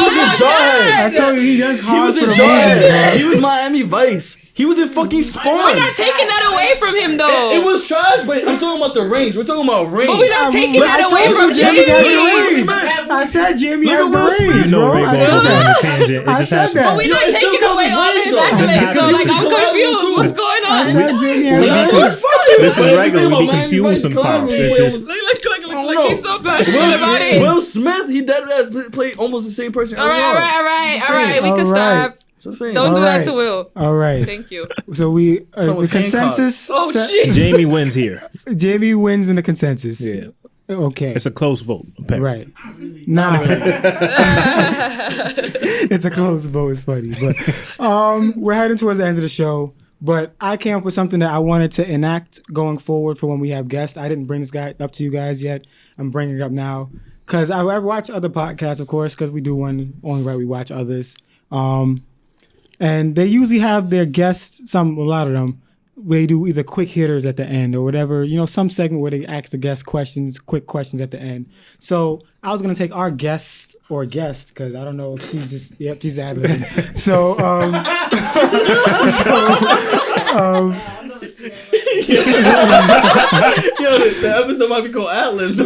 was in Jarhead. I told you he does He hard was for in the movies. Jarhead. He was Miami Vice. He was in fucking Spawn. We're not taking that away from him though. It was trash, but I'm talking about the range. We're talking about range. But we're not taking But that I away told from you Jamie got the Jamie. range. I said Jamie Look has at the Will Smith. range, You know bro. Ray I gonna said go on a that. tangent. It I just said happened. that. But we're not It still taking comes away with all range, his though. accolades. So like I'm It's confused. collateral, What's going I on? said Jamie has Well, the it range. was funny. This is But regular. We Miami be confused Vice sometimes. Columbia, It's just. Like he's so passionate about it. Will Smith, he dead ass played almost the same person. All right. We can All right. stop. Just saying. Don't do All that right. to Will. All right. Thank you. So we the Someone's consensus. Oh set- shit. Jamie wins here. Jamie wins in the consensus. Yeah. Okay. It's a close vote. apparently. Right. Nah. It's a close vote. It's funny, but we're heading towards the end of the show. But I came up with something that I wanted to enact going forward for when we have guests. I didn't bring this guy up to you guys yet. I'm bringing it up now because I watch other podcasts, of course, because we do one only right. We watch others, and they usually have their guests. A lot of them. They do either quick hitters at the end or whatever, some segment where they ask the guest quick questions at the end. So I was going to take our guest because I don't know if she's ad-libbing. So, Yo, the episode might be called Atlas. I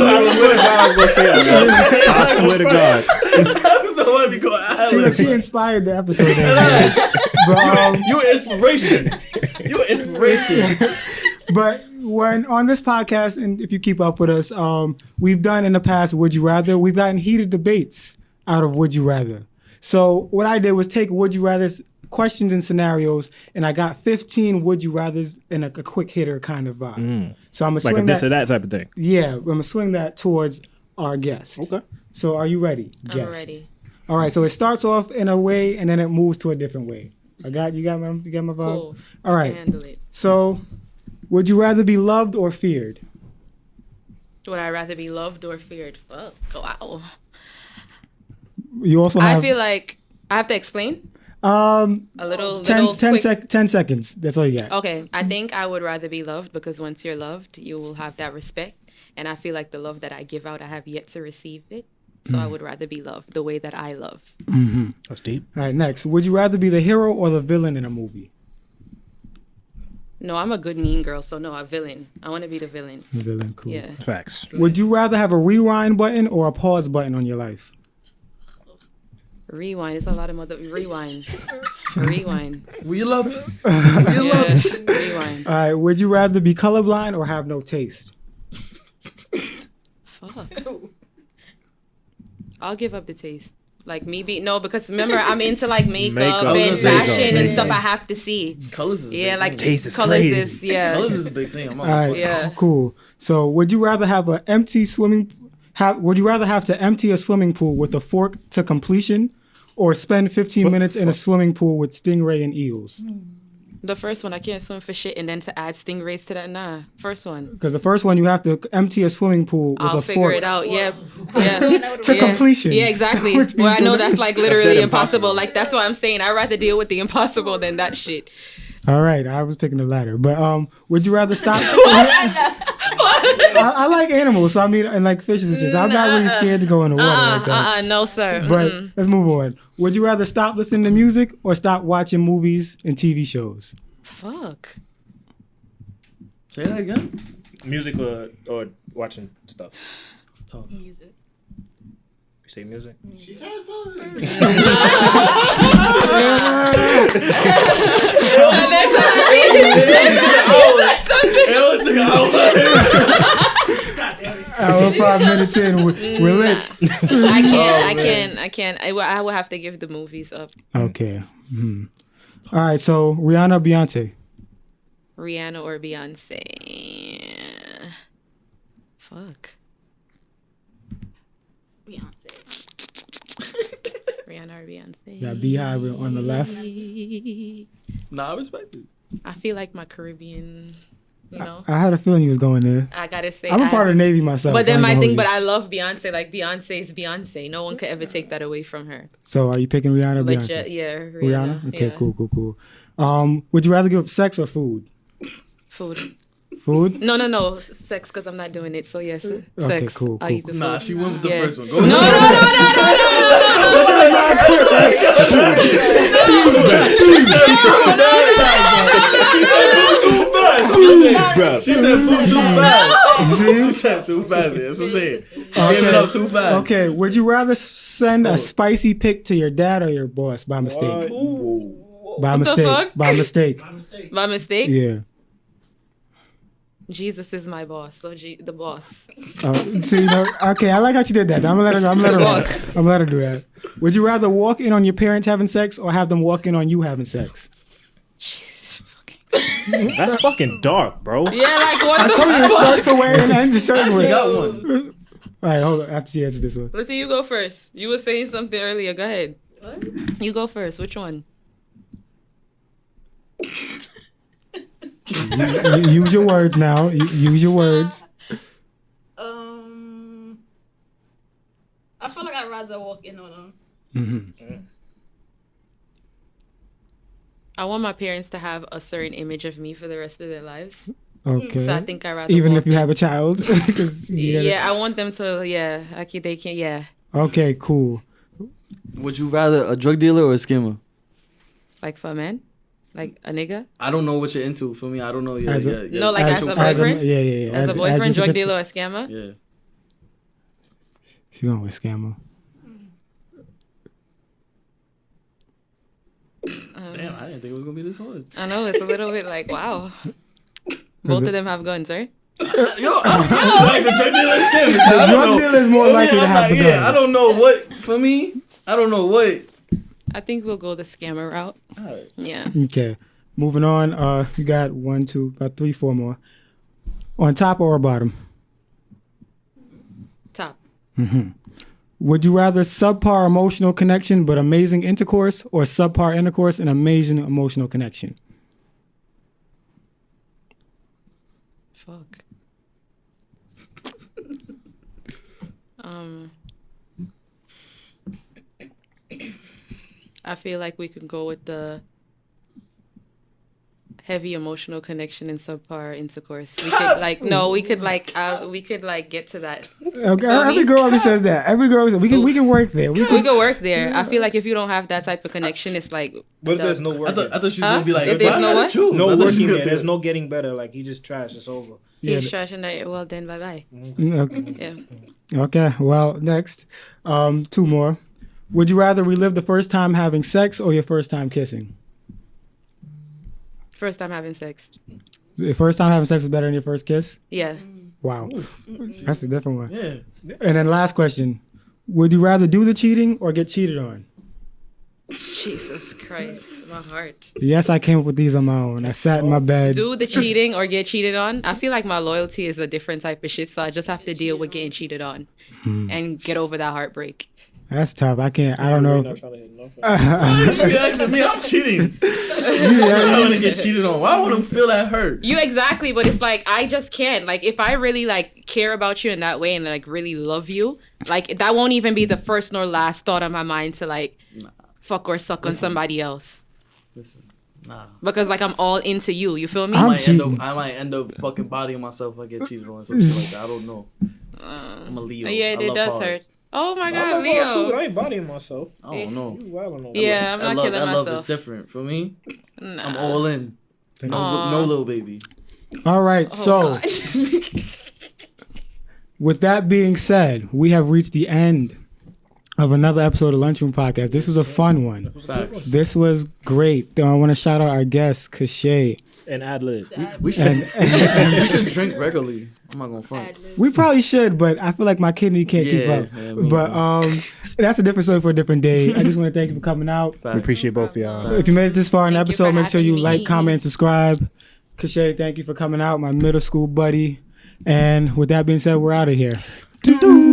swear to God. The episode might be called Atlas. she inspired the episode. But, You an inspiration. You an inspiration. but when on this podcast, and if you keep up with us, we've done in the past Would You Rather. We've gotten heated debates out of Would You Rather. So what I did was take Would You Rather's questions and scenarios, and I got 15 Would You Rathers in a quick hitter kind of vibe. So I'm gonna Like a swing this that. or that type of thing. Yeah, I'm gonna swing that towards our guest. Okay. So are you ready? I'm guest? ready. All right. So it starts off in a way, and then it moves to a different way. You got my vibe. Cool. All I right. can handle it. So, would you rather be loved or feared? Would I rather be loved or feared? Fuck. Wow. You also have. I feel like I have to explain. A little 10 seconds. That's all you got. Okay, I think I would rather be loved because once you're loved, you will have that respect. And I feel like the love that I give out, I have yet to receive it. So I would rather be loved the way that I love. Mm-hmm. That's deep. All right, next. Would you rather be the hero or the villain in a movie? No, I'm a good mean girl, so no, a villain. I want to be the villain. The villain, cool. Yeah. Facts. Would you rather have a rewind button or a pause button on your life? Rewind. It's a lot of rewind. Rewind. Wheel up. Yeah. Rewind. All right. Would you rather be colorblind or have no taste? Fuck. I'll give up the taste. Like because remember I'm into like makeup and fashion and stuff I have to see. Colors is like taste is colors crazy. is Colors is a big thing. I'm All right. Yeah. Cool. So, would you rather have an empty would you rather have to empty a swimming pool with a fork to completion, or spend 15 minutes in a swimming pool with stingray and eels? The first one, I can't swim for shit, and then to add stingrays to that, nah. First one. Because the first one, you have to empty a swimming pool with I'll a figure fork it out. Yeah. to completion. Yeah, exactly. Which Well, I means know you're- that's like literally impossible. Like that's why I'm saying I'd rather deal with the impossible than that shit. All right, I was picking the latter. But would you rather stop? I like animals, so I mean, and like fishes and shit. So I'm not really scared to go in the water like that. No, sir. But let's move on. Would you rather stop listening to music or stop watching movies and TV shows? Fuck. Say that again. Music or watching stuff. It's tough. Music. You say music? She said something. It only took an hour. God damn it. Hour 5 minutes in, we're lit. I can't. I will have to give the movies up. Okay. All right, so Rihanna, Beyonce. Rihanna or Beyonce. Fuck. Beyonce. Rihanna or Beyonce. Got Beehive on the left. Nah, I respect it. I feel like my Caribbean, I had a feeling you was going there. I gotta say. I'm a part of the Navy myself. But then I ain't gonna hold but you. I love Beyonce. Like Beyonce is Beyonce. No one could ever take that away from her. So are you picking Rihanna or But Beyonce? yeah, Rihanna? Okay, yeah. cool. Would you rather give up sex or food? Food. Food? No. Sex, because I'm not doing it. So yes, sex. Okay, cool. I'll eat the food. Nah, she went with the Yeah. first one. Go No. She said food too fast. See? She said too fast. That's what I'm saying. Gave it up too fast. Okay, would you rather send a spicy pic to your dad or your boss by mistake? By What the mistake. fuck? By mistake. My mistake. By mistake? Yeah. Jesus is my boss. So the boss. See, okay, I like how she did that. I'm gonna let her Boss. I'm gonna let her do that. Would you rather walk in on your parents having sex or have them walk in on you having sex? Jesus fucking. That's fucking dark, bro. Yeah, like what I the told you it fuck? starts away and ends a certain She way. got one. All right, hold on. After she answers this one. Let's see, you go first. You were saying something earlier. Go ahead. What? You go first. Which one? Use your words now. Use your words. I feel like I'd rather walk in on them. I want my parents to have a certain image of me for the rest of their lives. Okay. So I think I'd rather Even walk if you have a child. 'Cause you gotta- Yeah, I want them to. Yeah, they can. Yeah, Okay, cool. Would you rather a drug dealer or a scammer? like for a man, like a nigga. I don't know what you're into. For me, I don't know. Yeah, As a- yeah. No, like as actual a preference. boyfriend? Yeah. As a boyfriend, just drug a- dealer, or scammer. Yeah. She going with scammer. Damn, I didn't think it was gonna be this hard. I know it's a little bit like wow. Both of them have guns, right? Yo, like the drug dealer is scammer. The drug dealer is more likely to have the gun. Yeah, I don't know what. For me, I don't know what. I think we'll go the scammer route. Alright. Yeah. Okay. Moving on. You got 1, 2, about 3, 4 more. On top or bottom? Top. Would you rather subpar emotional connection but amazing intercourse, or subpar intercourse and amazing emotional connection? Fuck. I feel like we could go with the heavy emotional connection and subpar intercourse. We could we could get to that. Okay, every girl always says that. Every girl says we can work there. We could work there. I feel like if you don't have that type of connection, it's like. What if there's no work? I thought she was gonna be like, if there's no what? No working there. There's no getting better. Like he just trash. It's over. He's trashing that. Well, then bye bye. Okay. Yeah. Okay. Well, next, 2 more. Would you rather relive the first time having sex or your first time kissing? First time having sex. The first time having sex was better than your first kiss? Yeah. Wow. That's a different one. Yeah. And then last question. Would you rather do the cheating or get cheated on? Jesus Christ, my heart. Yes, I came up with these on my own. I sat in my bed. Do the cheating or get cheated on? I feel like my loyalty is a different type of shit, so I just have to deal with getting cheated on and get over that heartbreak. That's tough. I can't. I don't know. You asking me? I'm cheating. I want to get cheated on. Why would I feel that hurt? You exactly, but it's like I just can't. Like if I really like care about you in that way and like really love you, like that won't even be the first nor last thought on my mind to like fuck or suck on somebody else. Listen, nah. Because like I'm all into you. You feel me? I'm I might end up fucking bodying myself if I get cheated on. Something like that. I don't know. I'm a Leo. Yeah, it does hurt. Oh my God, I'm Leo. too, but I ain't bodying myself. I don't know. You wildin' on Yeah, I'm not killing that love is myself. different. For me, Nah. I'm all in. No little baby. All right. So, God. with that being said, we have reached the end of another episode of Lunchroom Podcast. This was a fun one. Facts. This was great. I want to shout out our guest, Kashay. And ad-lib. We should drink regularly. I'm not gonna front. We probably should, but I feel like my kidney can't keep up. Yeah, But that's a different story for a different day. I just want to thank you for coming out. Facts. We appreciate both of y'all. If you made it this far in the Thank you episode, for make sure you having like, me. comment, and subscribe. Kashay, thank you for coming out, my middle school buddy. And with that being said, we're out of here. Doo-doo.